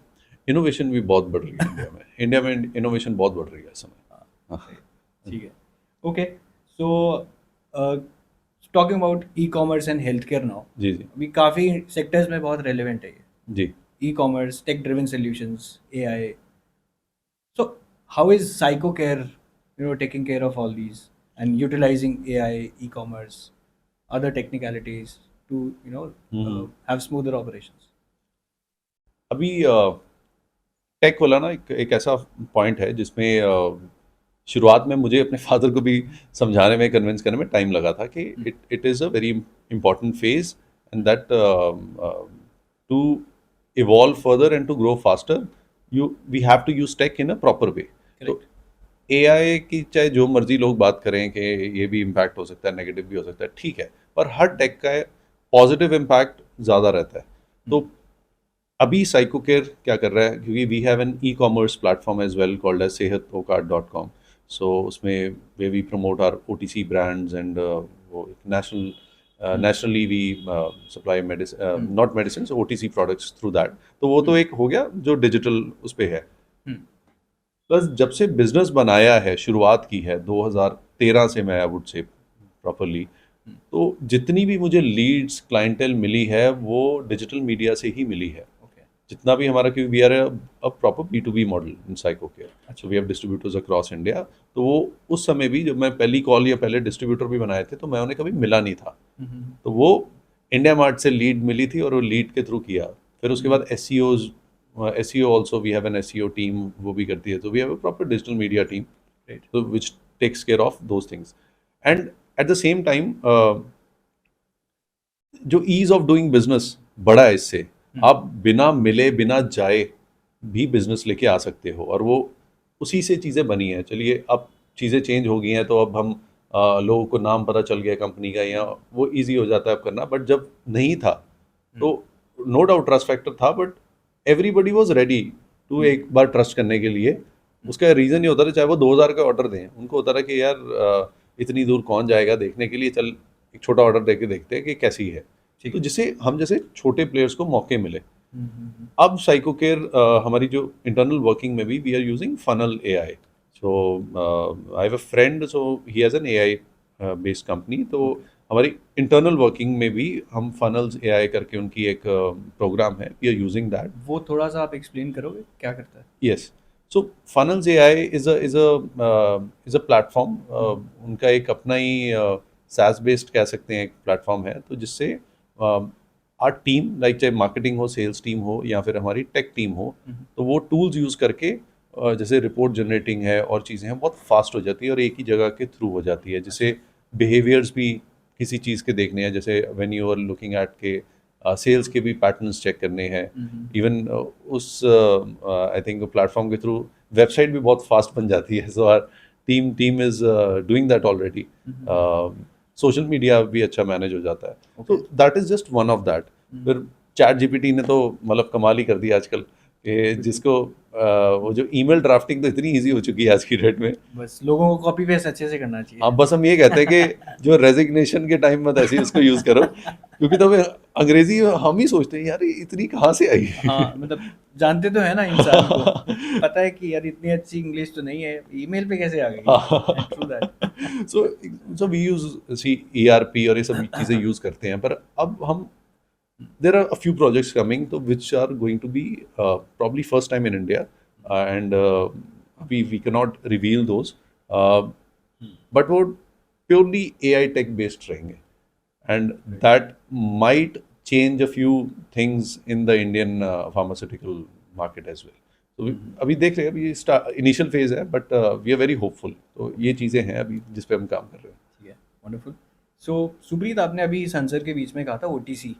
इनोवेशन भी बहुत बढ़ रही है इंडिया में, इंडिया में इनोवेशन बहुत बढ़ रही है इस समय। हाँ, हाँ, ठीक है। Okay, so talking about e commerce and health care now, जी जी अभी काफ़ी सेक्टर्स में बहुत रेलिवेंट है ये, जी। E commerce, tech driven solutions, AI. So how is PsychoCare, taking care of all these and utilizing AI, e-commerce, other technicalities to, have smoother operations? अभी टेक वाला ना एक ऐसा पॉइंट है जिसमें शुरुआत में मुझे अपने फादर को भी समझाने में, कन्विंस करने में टाइम लगा था कि it it is a very important phase, and that to evolve further and to grow faster you we have to use tech in a proper way. तो Correct. एआई की चाहे जो मर्जी लोग बात करें कि ये भी इम्पैक्ट हो सकता है, नेगेटिव भी हो सकता है, ठीक है, पर हर टेक का पॉजिटिव इम्पैक्ट ज़्यादा रहता है। तो अभी साइको केयर क्या कर रहा है, क्योंकि we have an e commerce platform as well called as sehatokart.com। So उसमें वे we promote our OTC brands and वो nationally we supply medicine, not medicine, OTC products through that. तो वो तो एक हो गया जो डिजिटल उस पे है। प्लस जब से बिजनेस बनाया है, शुरुआत की है 2013 से, मैं आई वुड से प्रॉपरली, तो जितनी भी मुझे लीड्स क्लाइंटेल मिली है वो डिजिटल मीडिया से ही मिली है। Okay. जितना भी हमारा, क्योंकि we are a proper B2B model in psycho care, so we have distributors across India. तो वो उस समय भी जब मैं पहली कॉल या पहले डिस्ट्रीब्यूटर भी बनाए थे तो मैं उन्हें कभी मिला नहीं था। तो वो इंडिया मार्ट से लीड मिली थी और वो लीड के थ्रू किया। फिर उसके बाद SEO also, we have an SEO team, वो भी करती है। तो we have a proper digital media team, Great. तो which takes care of those things. And at the same time जो ईज ऑफ डूइंग बिजनेस बड़ा है इससे, आप बिना मिले बिना जाए भी बिजनेस लेके आ सकते हो, और वो उसी से चीज़ें बनी हैं। चलिए अब चीज़ें चेंज हो गई हैं, तो अब हम लोगों को नाम पता चल गया कंपनी का, या वो इजी हो जाता है अब करना, बट जब नहीं था तो नो डाउट ट्रस्ट फैक्टर था, but everybody was ready to एक बार ट्रस्ट करने के लिए। उसका रीज़न ये होता था, चाहे वो 2000 का ऑर्डर दें, उनको होता था कि यार इतनी दूर कौन जाएगा देखने के लिए, चल एक छोटा ऑर्डर दे के देखते हैं कि कैसी है। ठीक तो है। जिससे हम जैसे छोटे प्लेयर्स को मौके मिले। अब साइको केयर हमारी जो इंटरनल वर्किंग में भी we are using funnel AI। So I have a friend, so he has an AI based company. तो हमारी इंटरनल वर्किंग में भी हम फनल्स AI करके उनकी एक प्रोग्राम है, वी आर यूजिंग दैट। वो थोड़ा सा आप एक्सप्लेन करोगे क्या करता है? Yes, so funnels AI is a platform. उनका एक अपना ही SaaS बेस्ड कह सकते हैं एक प्लेटफॉर्म है, तो जिससे आर टीम, लाइक चाहे मार्केटिंग हो, सेल्स टीम हो, या फिर हमारी टेक टीम हो, तो वो टूल्स यूज़ करके जैसे रिपोर्ट जनरेटिंग है और चीज़ें हैं, बहुत फास्ट हो जाती है और एक ही जगह के थ्रू हो जाती है। जैसे बिहेवियर्स भी किसी चीज़ के देखने हैं, जैसे when you are looking at के सेल्स के भी पैटर्न्स चेक करने हैं। इवन उस आई थिंक प्लेटफॉर्म के थ्रू वेबसाइट भी बहुत फास्ट बन जाती है। So our team is doing that already. Social media भी अच्छा मैनेज हो जाता है। तो that is just one of that. फिर चैट GPT ने तो मतलब कमाल ही कर दिया आजकल, कि जिसको वो जो ईमेल ड्राफ्टिंग तो इतनी इजी हो चुकी है आज की डेट में। बस लोगों को कॉपी पेस्ट अच्छे से करना चाहिए। हाँ, बस हम ये कहते हैं कि जो रेजिग्नेशन के टाइम मत ऐसे ही उसको यूज़ करो, क्योंकि तो अंग्रेजी हम ही सोचते हैं यार ये इतनी कहाँ से आई। हाँ, मतलब जानते तो है ना इंसान को, पता है कि यार इतनी अच्छी इंग्लिश तो नहीं है, ईमेल पे कैसे आ गई? True that. So so we use C ERP और ये सब चीज़ें यूज़ करते हैं, पर अब हम there are a few projects coming, so which are going to be probably first time in India, and we cannot reveal those, uh, but वो purely AI tech based रहेंगे, and that might change a few things in the Indian pharmaceutical market as well. तो अभी देख रहे हैं, अभी इनिशियल फेज है, but we are very hopeful. तो ये चीज़ें हैं अभी जिस पे हम काम कर रहे हैं। ठीक है, वंडरफुल। सो सुप्रीत, आपने अभी इस आंसर के बीच में कहा था OTC,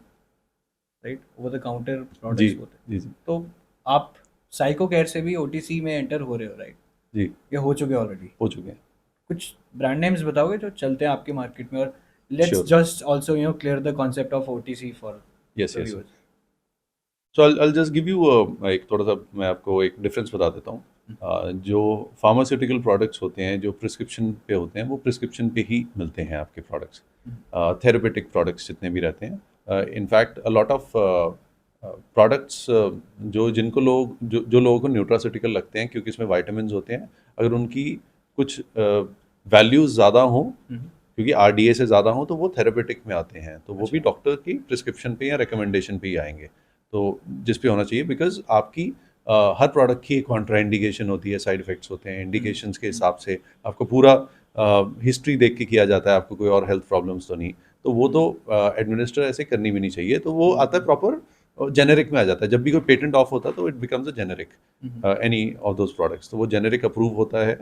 right, over the counter ji products होते हैं। जी जी तो आप साइको केयर से भी OTC में एंटर हो रहे हो, राइट? जी, या हो चुके ऑलरेडी? हो चुके हैं। कुछ ब्रांड नेम्स बताओगे जो चलते हैं आपके मार्केट में, और let's Sure. just also clear the concept of OTC for Yes, the yes. viewers. So I'll just give you एक थोड़ा सा मैं आपको एक डिफरेंस बता देता हूँ। जो फार्मास्यूटिकल प्रोडक्ट्स होते हैं जो प्रिस्क्रिप्शन पे होते हैं वो प्रिस्क्रिप्शन पे ही मिलते हैं आपके प्रोडक्ट्स। थेरेपेटिक प्रोडक्ट्स जितने भी रहते हैं, in fact a lot of products जो जिनको लोग जो लोगों को न्यूट्रास्यूटिकल लगते हैं क्योंकि इसमें वाइटामिन होते हैं, अगर उनकी कुछ वैल्यूज़ ज़्यादा हों क्योंकि आरडीए से ज़्यादा हो तो वो थेरेपेटिक में आते हैं, तो वो भी डॉक्टर की प्रिस्क्रिप्शन पे या रिकमेंडेशन पे ही आएंगे, तो जिस पे होना चाहिए बिकॉज आपकी हर प्रोडक्ट की कॉन्ट्रा इंडिकेशन होती है, साइड इफेक्ट्स होते हैं, इंडिकेशंस के हिसाब से आपको पूरा हिस्ट्री देख के किया जाता है, आपको कोई और हेल्थ प्रॉब्लम्स तो नहीं, तो वो तो एडमिनिस्टर ऐसे करनी भी नहीं चाहिए, तो वो आता है प्रॉपर जेनेरिक में आ जाता है। जब भी कोई पेटेंट ऑफ होता है तो it becomes a generic any of those products, तो वो जेनेरिक अप्रूव होता है।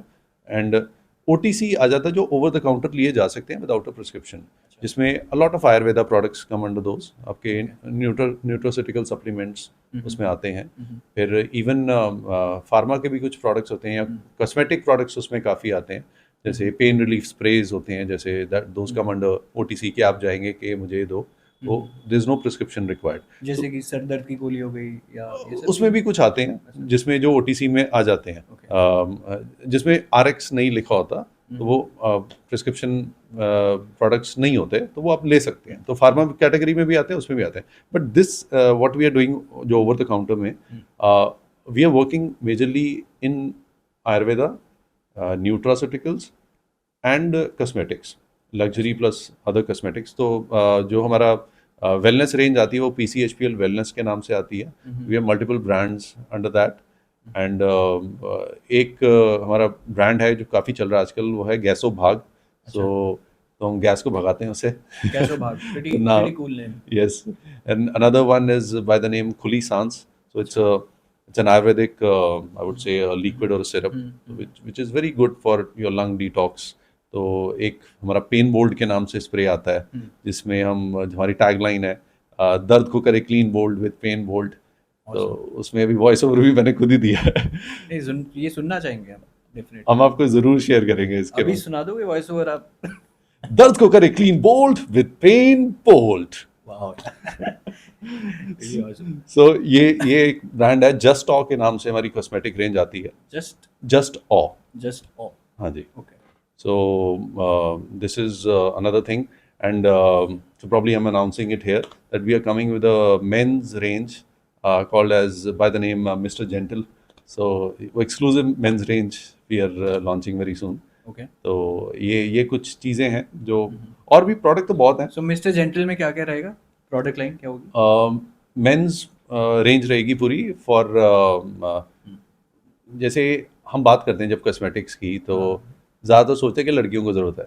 एंड ओटीसी आ जाता है जो ओवर द काउंटर लिए जा सकते हैं विदाउट अ प्रिस्क्रिप्शन, जिसमें अ lot of Ayurveda products come under those, आपके न्यूट्रोसिटिकल सप्लीमेंट्स उसमें आते हैं। फिर इवन फार्मा के भी कुछ प्रोडक्ट्स होते हैं या कॉस्मेटिक प्रोडक्ट्स उसमें काफ़ी आते हैं, जैसे पेन रिलीफ स्प्रेज होते हैं, जैसे दोज कम अंडर ओटीसी के, आप जाएंगे कि मुझे दो, वो there is no prescription required. जैसे कि सर दर्द की गोली हो गई या ये सब उसमें भी कुछ आते हैं जिसमें जो ओटीसी में आ जाते हैं, जिसमें आरएक्स नहीं लिखा होता, तो वो प्रिस्क्रिप्शन प्रोडक्ट्स नहीं होते, तो वो आप ले सकते हैं, तो फार्मा कैटेगरी में भी आते हैं, उसमें भी आते हैं। But this what we are doing जो ओवर द काउंटर में, we are working majorly in Ayurveda, nutraceuticals and cosmetics, luxury plus other cosmetics. तो जो हमारा वेलनेस रेंज आती है वो PCHPL वेलनेस के नाम से आती है। We have multiple brands under that, and एक हमारा ब्रांड है जो काफ़ी चल रहा है आजकल, वो है गैसो भाग। तो हम गैस को भगाते हैं उससे। कैसो भाग, pretty Now, pretty cool name. yes, and another one is by the name Khuli Sans. So it's an Ayurvedic, I would say, a liquid or a syrup, which is very good for your lung detox. तो एक हमारा पेन बोल्ड के नाम से स्प्रे आता है, जिसमें हमारी टैगलाइन है, दर्द को करे clean bold with pain bold. तो उसमें अभी वॉइस ओवर भी मैंने खुद ही दिया है। नहीं, ये सुनना चाहेंगे हम डेफिनेटली। हम आपको जरूर शेयर करेंगे इसके अभी बाद। सुना दोगे वॉइस ओवर आप? दर्द को करे clean bold with pain bold. Wow, really awesome. So ये एक ब्रांड है, जस्ट ऑ के नाम से हमारी कॉस्मेटिक रेंज आती है। जस्ट ऑ, हाँ जी। Okay. So this is another thing, and so probably I'm announcing it here that we are coming with a men's range called as by the name Mr. Gentle. So exclusive men's range we are launching very soon. Okay. तो ये कुछ चीज़ें हैं जो, और भी प्रोडक्ट तो बहुत हैं। So मिस्टर जेंटल में क्या क्या रहेगा? प्रोडक्ट लाइन क्या होगी? मेंस रेंज रहेगी पूरी फॉर, जैसे हम बात करते हैं जब कॉस्मेटिक्स की, तो ज़्यादातर सोचते हैं कि लड़कियों को ज़रूरत है,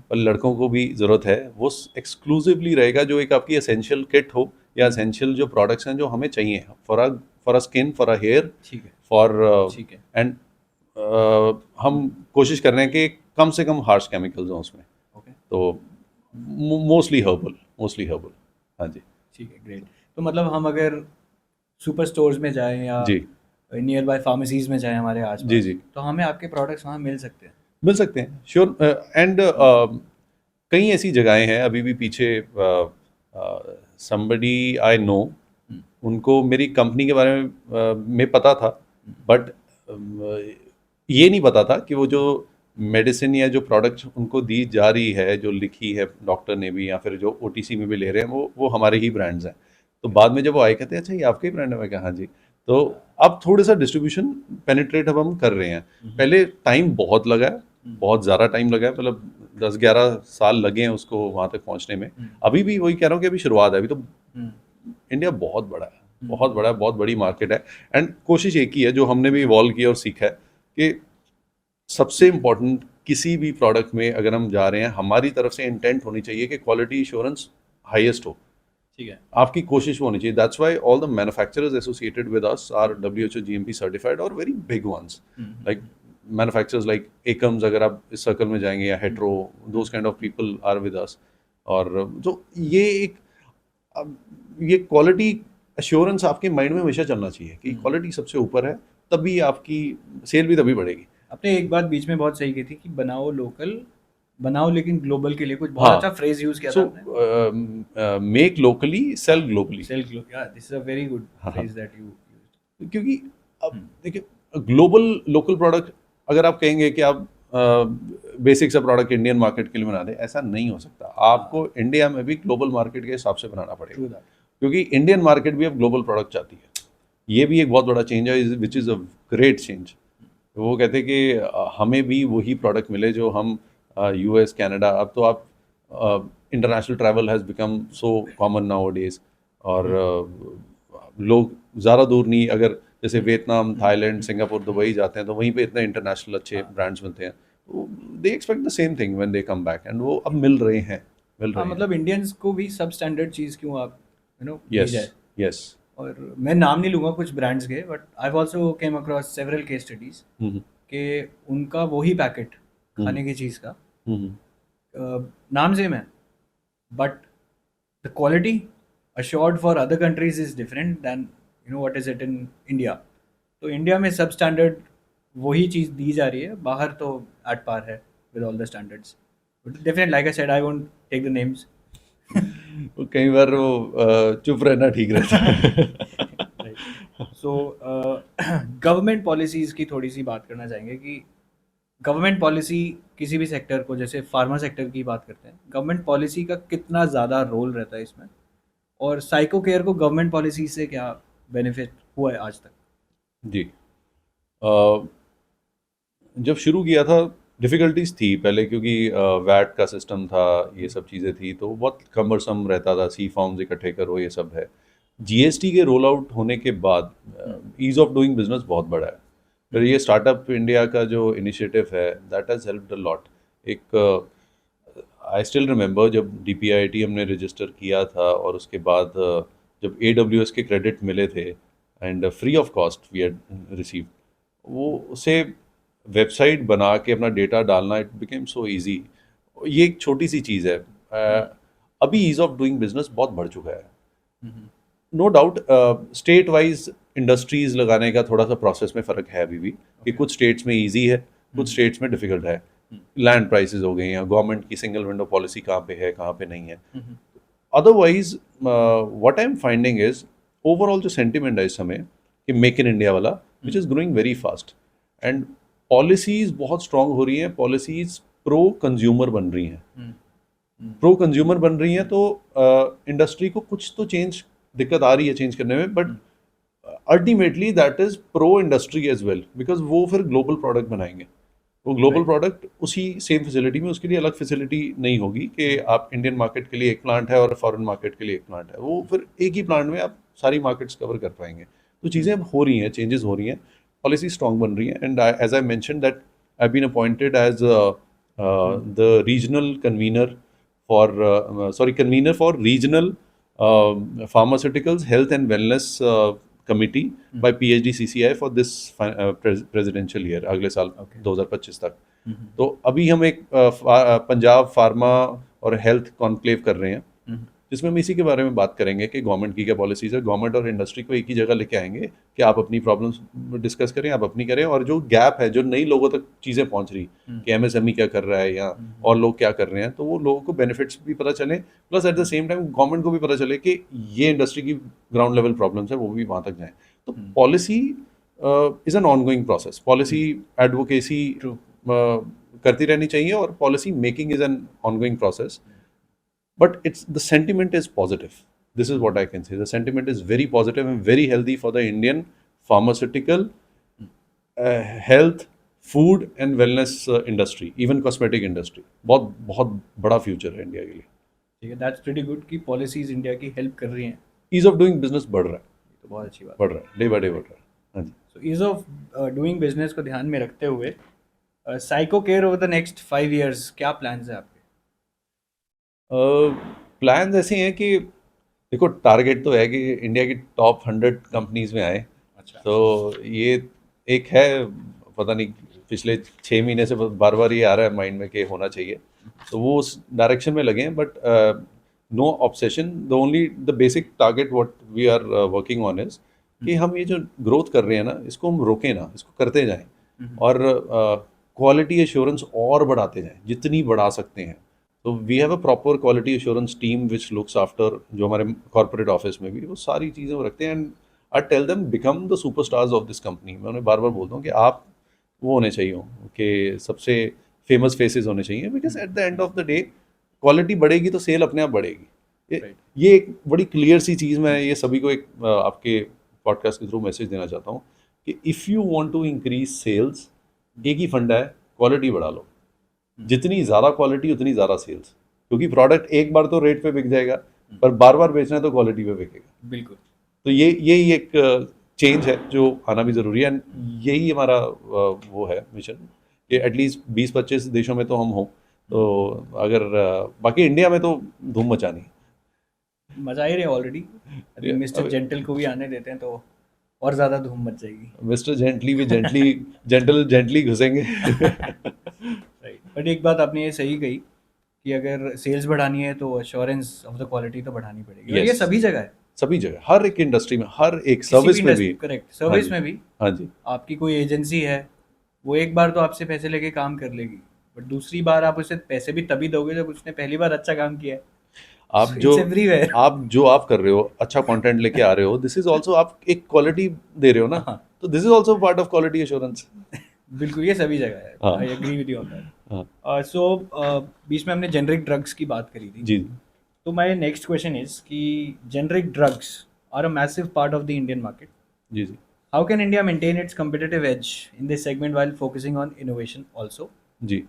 पर लड़कों को भी ज़रूरत है। वो एक्सक्लूसिवली रहेगा जो एक आपकी एसेंशियल किट हो या एसेंशियल जो प्रोडक्ट्स हैं जो हमें चाहिए for a skin, for a hair, ठीक है, फॉर, ठीक है। एंड हम कोशिश कर रहे हैं कि कम से कम हार्श केमिकल्स हों उसमें, ओके, तो मोस्टली हर्बल। हाँ जी, ठीक है, ग्रेट। तो मतलब हम अगर सुपर स्टोर्स में जाएं या जी नियर बाय फार्मेसीज में जाएं हमारे आसपास, जी जी, तो हमें आपके प्रोडक्ट्स वहाँ मिल सकते हैं? मिल सकते हैं, श्योर। एंड कई ऐसी जगहें हैं अभी भी पीछे, समबडी आई नो, उनको मेरी कंपनी के बारे में पता था, बट ये नहीं पता था कि वो जो मेडिसिन या जो प्रोडक्ट उनको दी जा रही है, जो लिखी है डॉक्टर ने भी या फिर जो OTC में भी ले रहे हैं, वो हमारे ही ब्रांड्स हैं। तो बाद में जब वो आए कहते हैं अच्छा ये आपके ही ब्रांड है, मैं कहा हाँ जी। तो अब थोड़ा सा डिस्ट्रीब्यूशन पेनिट्रेट अब हम कर रहे हैं। पहले टाइम बहुत लगा है, बहुत ज़्यादा टाइम लगा है, मतलब 10-11 साल लगे हैं उसको वहाँ तक पहुँचने में। अभी भी वही कह रहा हूँ कि अभी शुरुआत है, अभी तो इंडिया बहुत बड़ा है, बहुत बड़ी मार्केट है। एंड कोशिश एक ही है जो हमने भी इवॉल्व किया और सीखा है कि सबसे इम्पोर्टेंट किसी भी प्रोडक्ट में अगर हम जा रहे हैं, हमारी तरफ से इंटेंट होनी चाहिए कि क्वालिटी एश्योरेंस हाईएस्ट हो। ठीक है, आपकी कोशिश होनी चाहिए। That's why all the manufacturers associated with us are WHO GMP certified और very big ones, like manufacturers like Akums, अगर आप इस सर्कल में जाएंगे, या Hetero, those kind of people are with us. और जो ये क्वालिटी एश्योरेंस आपके माइंड में हमेशा चलना चाहिए कि क्वालिटी सबसे ऊपर है, तभी आपकी सेल भी तभी बढ़ेगी। आपने एक बात बीच में बहुत सही की थी कि बनाओ लोकल, बनाओ लेकिन ग्लोबल के लिए, कुछ बहुत हाँ, अच्छा फ्रेज यूज किया था सो आपने। Make locally sell globally. Sell ग्लो, yeah this is a very good हाँ हाँ, फ्रेज दैट यू यूज्ड। क्योंकि अब देखिए ग्लोबल लोकल प्रोडक्ट, अगर आप कहेंगे कि आप बेसिक सा प्रोडक्ट इंडियन मार्केट के लिए बना दें, ऐसा नहीं हो सकता। आपको इंडिया में भी ग्लोबल मार्केट के हिसाब से बनाना पड़ेगा, ट्रू दैट। क्योंकि इंडियन मार्केट भी अब ग्लोबल प्रोडक्ट चाहती है। ये भी एक बहुत बड़ा चेंज है, विच इज़ अ ग्रेट चेंज। वो कहते हैं कि हमें भी वही प्रोडक्ट मिले जो हम यूएस कनाडा, अब तो आप international travel has become so common now days. और लोग ज़्यादा दूर नहीं, अगर जैसे वियतनाम, थाईलैंड, सिंगापुर, दुबई जाते हैं तो वहीं पे इतने इंटरनेशनल अच्छे ब्रांड्स मिलते हैं। तो they expect the same thing when they come back, and वो अब मिल रहे हैं, मिल हाँ, रहे हैं। मतलब इंडियंस को भी सब स्टैंडर्ड चीज़ क्यों आप दी यस, जाए। यस। और मैं नाम नहीं लूँगा कुछ ब्रांड्स के, but I also came across several case studies hmm कि उनका वही पैकेट हम्म खाने की चीज़ का हम्म नाम सेम है, but the quality assured for other countries is different than what is it in India. तो इंडिया में सब स्टैंडर्ड वही चीज़ दी जा रही है, बाहर तो एट पार है with all the standards. Definite, like I said, I won't take the names. वो कई बार वो चुप रहना ठीक रहता है। राइट। सो गवर्नमेंट पॉलिसीज़ की थोड़ी सी बात करना चाहेंगे कि गवर्नमेंट पॉलिसी किसी भी सेक्टर को, जैसे फार्मा सेक्टर की बात करते हैं, गवर्नमेंट पॉलिसी का कितना ज़्यादा रोल रहता है इसमें, और साइको केयर को गवर्नमेंट पॉलिसी से क्या बेनिफिट हुआ है आज तक? जी। अ, जब शुरू किया था डिफ़िकल्टीज थी पहले, क्योंकि वैट का सिस्टम था, ये सब चीज़ें थी, तो बहुत कम्बरसम रहता था, सी फॉर्म्स इकट्ठे करो, ये सब है। जीएसटी के रोल आउट होने के बाद ईज़ ऑफ डूइंग बिजनेस बहुत बड़ा है। फिर ये स्टार्टअप इंडिया का जो इनिशिएटिव है, that has helped a lot. एक आई स्टिल रिमेंबर जब डीपीआईटी हमने रजिस्टर किया था, और उसके बाद जब AWS के क्रेडिट मिले थे and free of cost we had received, वो उसे वेबसाइट बना के अपना डेटा डालना, इट बिकेम सो इजी। ये एक छोटी सी चीज़ है। अभी ईज ऑफ डूइंग बिजनेस बहुत बढ़ चुका है। No doubt state wise industries लगाने का थोड़ा सा प्रोसेस में फ़र्क है अभी भी, कि कुछ स्टेट्स में इजी है, कुछ स्टेट्स में डिफ़िकल्ट है। लैंड प्राइसेस हो गई, या गवर्नमेंट की सिंगल विंडो पॉलिसी कहाँ पे है, कहाँ पे नहीं है। Otherwise what I am finding is, overall जो सेंटिमेंट है इस समय कि मेक इन इंडिया वाला, which is growing very fast, and policies बहुत स्ट्रांग हो रही हैं, पॉलिसीज प्रो कंज्यूमर बन रही हैं। प्रो कंज्यूमर बन रही हैं, तो इंडस्ट्री को कुछ तो चेंज, दिक्कत आ रही है चेंज करने में, but ultimately that is pro industry as well, because वो फिर ग्लोबल प्रोडक्ट बनाएंगे। वो ग्लोबल राइट। प्रोडक्ट उसी सेम फैसिलिटी में, उसके लिए अलग फैसिलिटी नहीं होगी कि आप इंडियन मार्केट के लिए एक प्लांट है और फॉरेन मार्केट के लिए एक प्लांट है। वो फिर एक ही प्लांट में आप सारी मार्केट्स कवर कर पाएंगे। तो चीज़ें अब हो रही हैं, चेंजेस हो रही हैं, पॉलिसी स्ट्रांग बन रही है, and as I mention that I been appointed as the regional convener for convener for regional pharmaceuticals health and wellness committee by PHDCCI for this presidential year, अगले साल Okay. 2025 तक। तो अभी हम एक पंजाब फार्मा और हेल्थ कॉन्क्लेव कर रहे हैं, जिसमें हम इसी के बारे में बात करेंगे कि गवर्नमेंट की क्या पॉलिसीज है। गवर्नमेंट और इंडस्ट्री को एक ही जगह लेके आएंगे कि आप अपनी प्रॉब्लम्स डिस्कस करें, आप अपनी करें, और जो गैप है, जो नई लोगों तक चीज़ें पहुंच रही कि एमएसएमई क्या कर रहा है या और लोग क्या कर रहे हैं, तो वो लोगों को बेनिफिट्स भी पता चले, plus eight the same time government को भी पता चले कि ये इंडस्ट्री की ग्राउंड लेवल प्रॉब्लम्स है, वो भी वहाँ तक जाएँ। तो policy is an on going process, policy advocacy करती रहनी चाहिए, और policy making is an on going process, but it's the sentiment is positive. This is what I can say, the sentiment is very positive and very healthy for the Indian pharmaceutical, health, food and wellness industry, even cosmetic industry. बहुत बहुत बड़ा फ्यूचर है इंडिया के लिए। ठीक है, दैट्स प्रीटी गुड कि पॉलिसीज इंडिया की हेल्प कर रही हैं। ईज ऑफ डूइंग बिजनेस बढ़ रहा है, तो बहुत अच्छी बात। बढ़ रहा है, डे बाय डे बढ़ रहा है। हाँ जी। So ease of doing business को ध्यान में रखते हुए, Psycho Care over the next 5 years क्या प्लान्स है आपके? प्लान्स ऐसे हैं कि देखो, टारगेट तो है कि इंडिया की टॉप 100 कंपनीज में आए। अच्छा। तो ये एक है, पता नहीं पिछले 6 महीने से बार बार ये आ रहा है माइंड में कि होना चाहिए, तो वो उस डायरेक्शन में लगे हैं। But no obsession, the only the basic target what we are working on is कि हम ये जो ग्रोथ कर रहे हैं ना, इसको हम रोकें ना, इसको करते जाएं। और क्वालिटी एश्योरेंस और बढ़ाते जाएं जितनी बढ़ा सकते हैं। तो we have a proper quality assurance team which looks after, जो हमारे कॉर्पोरेट ऑफिस में भी वो सारी चीज़ें वो रखते हैं। And I tell them become the superstars of this company. मैं उन्हें बार बार बोलता हूँ कि आप वो होने चाहिए हो कि सबसे फेमस फेसेस होने चाहिए, because at the end of the day quality बढ़ेगी तो सेल अपने आप बढ़ेगी। Right. ये एक बड़ी क्लियर सी चीज़ मैं ये सभी को एक आपके पॉडकास्ट के थ्रू मैसेज देना चाहता हूँ कि if you want to increase sales, एक ही फंडा है, क्वालिटी बढ़ा लो। जितनी ज़्यादा क्वालिटी उतनी ज़्यादा सेल्स, क्योंकि प्रोडक्ट एक बार तो रेट पे बिक जाएगा, पर बार बार बेचना है तो क्वालिटी पे बिकेगा। बिल्कुल। तो यही एक चेंज है जो आना भी ज़रूरी है। एंड यही हमारा वो है मिशन कि एटलीस्ट 20-25 देशों में तो हम हों। तो अगर बाकी इंडिया में तो धूम मचानी है। मजा ही रहे ऑलरेडी। अभी मिस्टर जेंटल को भी आने देते हैं तो और ज़्यादा धूम मच जाएगी। मिस्टर जेंटली भी जेंटली घुसेंगे। राइट, बट एक बात आपने ये सही कही कि अगर सेल्स बढ़ानी है तो अश्योरेंस ऑफ द क्वालिटी तो बढ़ानी पड़ेगी, और ये Yes. सभी जगह है। सभी जगह, हर एक इंडस्ट्री में, हर एक किसी सर्विस में भी। इंडस्ट्री, करेक्ट, हाँ सर्विस जी, में भी हाँ जी। आपकी कोई एजेंसी है, वो एक बार तो आपसे पैसे लेके काम कर लेगी, बट दूसरी बार आप उसे पैसे भी तभी दोगे जब उसने पहली बार अच्छा काम किया है। आप सो जो इट्स एवरीवेयर। आप कर रहे हो, अच्छा कंटेंट लेके आ रहे हो, दिस इज ऑल्सो आप एक क्वालिटी दे रहे हो ना। हाँ, तो this is also part of quality assurance. बिल्कुल, ये सभी जगह है। हाँ I agree with you on that. हाँ सो बीच में हमने जेनरिक ड्रग्स की बात करी थी, जी तो माय नेक्स्ट क्वेश्चन इज कि generic drugs are a massive part of the Indian market. जी जी how can India maintain its competitive edge in this segment while focusing on innovation also? जी।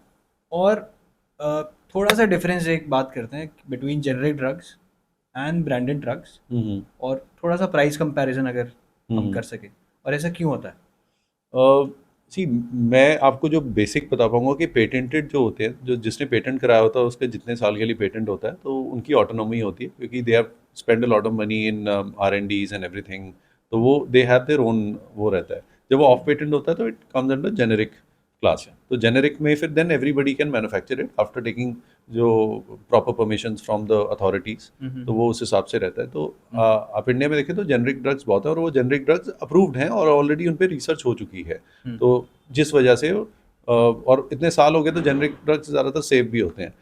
और थोड़ा सा डिफरेंस एक बात करते हैं between generic drugs and branded drugs, hmm और थोड़ा सा प्राइस कंपैरिजन अगर हम हम्म कर सकें, और ऐसा क्यों होता है? सी मैं आपको जो बेसिक बता पाऊंगा कि पेटेंटेड जो होते हैं, जो जिसने पेटेंट कराया होता है उसके जितने साल के लिए पेटेंट होता है, तो उनकी ऑटोनॉमी होती है, क्योंकि they have spend a lot of money in R&Ds and everything. तो वो दे हैव देयर ओन वो रहता है। जब वो ऑफ पेटेंट होता है तो it comes under generic class है। तो जेनेरिक में फिर then everybody can manufacture it after taking जो proper permissions from the authorities. तो वो उस हिसाब से रहता है। तो आप इंडिया में देखें तो जेनरिक ड्रग्स बहुत है, और वो जेनरिक ड्रग्स अप्रूव्ड हैं और ऑलरेडी उन पर रिसर्च हो चुकी है। तो जिस वजह से और इतने साल हो गए तो जेनरिक ड्रग्स ज़्यादातर सेफ भी होते हैं।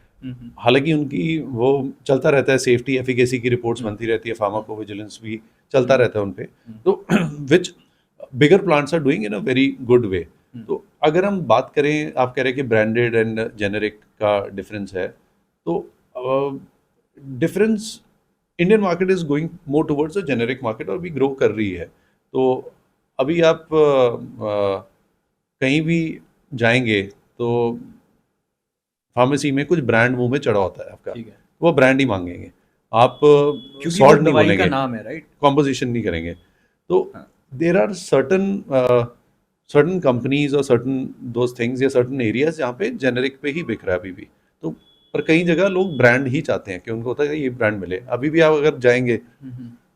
हालांकि उनकी वो चलता रहता है, सेफ्टी एफिकेसी की रिपोर्ट्स बनती रहती है, फार्माको विजिलेंस भी चलता रहता है उन पे, तो which bigger plants are doing in a very good way. तो अगर हम बात करें, आप कह रहे हैं कि ब्रांडेड एंड जेनेरिक का डिफरेंस है, तो difference, Indian market is going more towards a generic market और भी ग्रो कर रही है। तो अभी आप कहीं भी जाएंगे तो फार्मेसी में कुछ ब्रांड मुंह में चढ़ा होता है आपका, ठीक है, वो ब्रांड ही मांगेंगे। आप क्योंकि वो सॉल्ट नहीं दवाई का बोलेंगे, नाम है, राइट? कॉम्पोजिशन नहीं करेंगे। तो हाँ, देर आर सर्टन कंपनीज और सर्टन दोज थिंग्स या सर्टन एरियाज जहाँ पे जेनेरिक पे ही बिक रहा है अभी भी। तो पर कई जगह लोग ब्रांड ही चाहते हैं कि उनको होता है कि ये ब्रांड मिले। अभी भी आप अगर जाएंगे,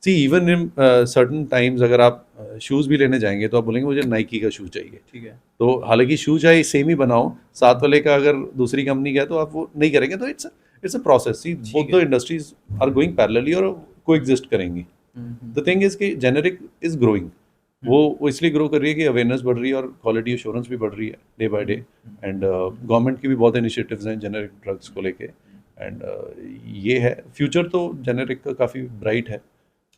see even in certain times, अगर आप शूज़ भी लेने जाएंगे तो आप बोलेंगे मुझे नाइकी का शूज़ चाहिए। ठीक है। तो हालांकि शू चाहे सेम ही बनाओ, साथ वाले का अगर दूसरी कंपनी का है तो आप वो नहीं करेंगे। तो it's a process. See both the industries are going parallelly और को एग्जिस्ट करेंगी। द थिंग इज कि जेनेरिक इज ग्रोइंग। वो इसलिए ग्रो कर रही है कि अवेयरनेस बढ़ रही है और क्वालिटी एश्योरेंस भी बढ़ रही है day by day. And government की भी बहुत इनिशिएटिव्स हैं जेनेरिक ड्रग्स को लेके। एंड ये है फ्यूचर, तो जेनेरिक का काफ़ी ब्राइट है।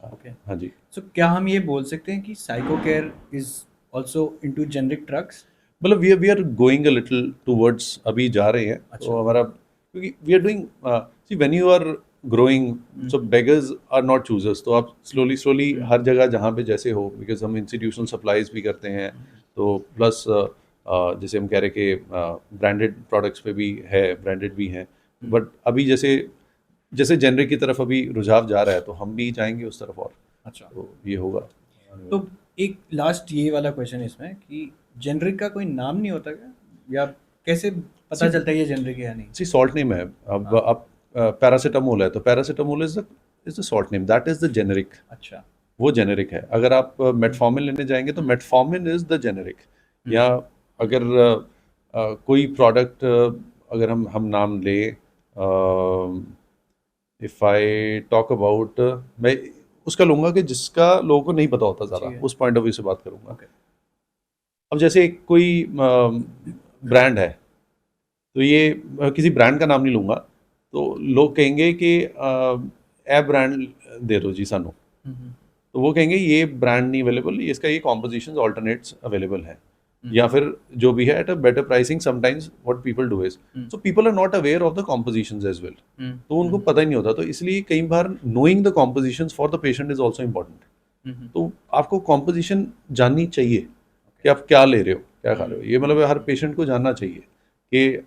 ओके, हाँ जी। सो क्या हम ये बोल सकते हैं कि Psycho Care is also into generic drugs? मतलब we are going a little towards, अभी जा रहे हैं। अच्छा। तो हमारा, क्योंकि we are doing, see when you are growing, so beggars are not choosers. तो आप स्लोली हर जगह जहाँ पे जैसे हो, बिकॉज हम इंस्टीट्यूशनल सप्लाईज भी करते हैं, तो प्लस जैसे हम कह रहे कि ब्रांडेड प्रोडक्ट्स पे भी है, ब्रांडेड भी हैं। बट अभी जैसे जैसे जेनरिक की तरफ अभी रुझाव जा रहा है, तो हम भी जाएंगे उस तरफ। और अच्छा, तो ये होगा। तो एक लास्ट ये वाला क्वेश्चन इसमें कि जेनरिक का कोई नाम नहीं होता क्या, या कैसे पता चलता है ये जेनरिक है या नहीं? सी सॉल्ट नेम है। अब पैरासीटामोल है तो paracetamol is the salt name, that is the generic. अच्छा। वो जेनेरिक है। अगर आप मेटफॉर्मिन लेने जाएंगे तो मेटफॉर्मिन इज द जेनेरिक। या अगर कोई प्रोडक्ट, अगर हम नाम ले, इफ आई टॉक अबाउट, मैं उसका लूंगा कि जिसका लोगों को नहीं पता होता ठीक ज़्यादा, है। उस पॉइंट ऑफ व्यू से बात करूंगा। ओके। अब जैसे कोई ब्रांड है, तो ये किसी ब्रांड का नाम नहीं लूँगा, तो लोग कहेंगे कि ए ब्रांड दे दो जी सानू, तो वो कहेंगे ये ब्रांड नहीं अवेलेबल, इसका ये कॉम्पोजिशन ऑल्टरनेट्स अवेलेबल है, या फिर जो भी है at a better pricing. Sometimes what people do is, so people are not aware of the compositions as well, तो उनको पता ही नहीं होता। तो इसलिए कई बार knowing the compositions for the patient is also important. तो आपको कॉम्पोजिशन जाननी चाहिए कि आप क्या ले रहे हो, क्या खा रहे हो। ये मतलब हर पेशेंट को जानना चाहिए कि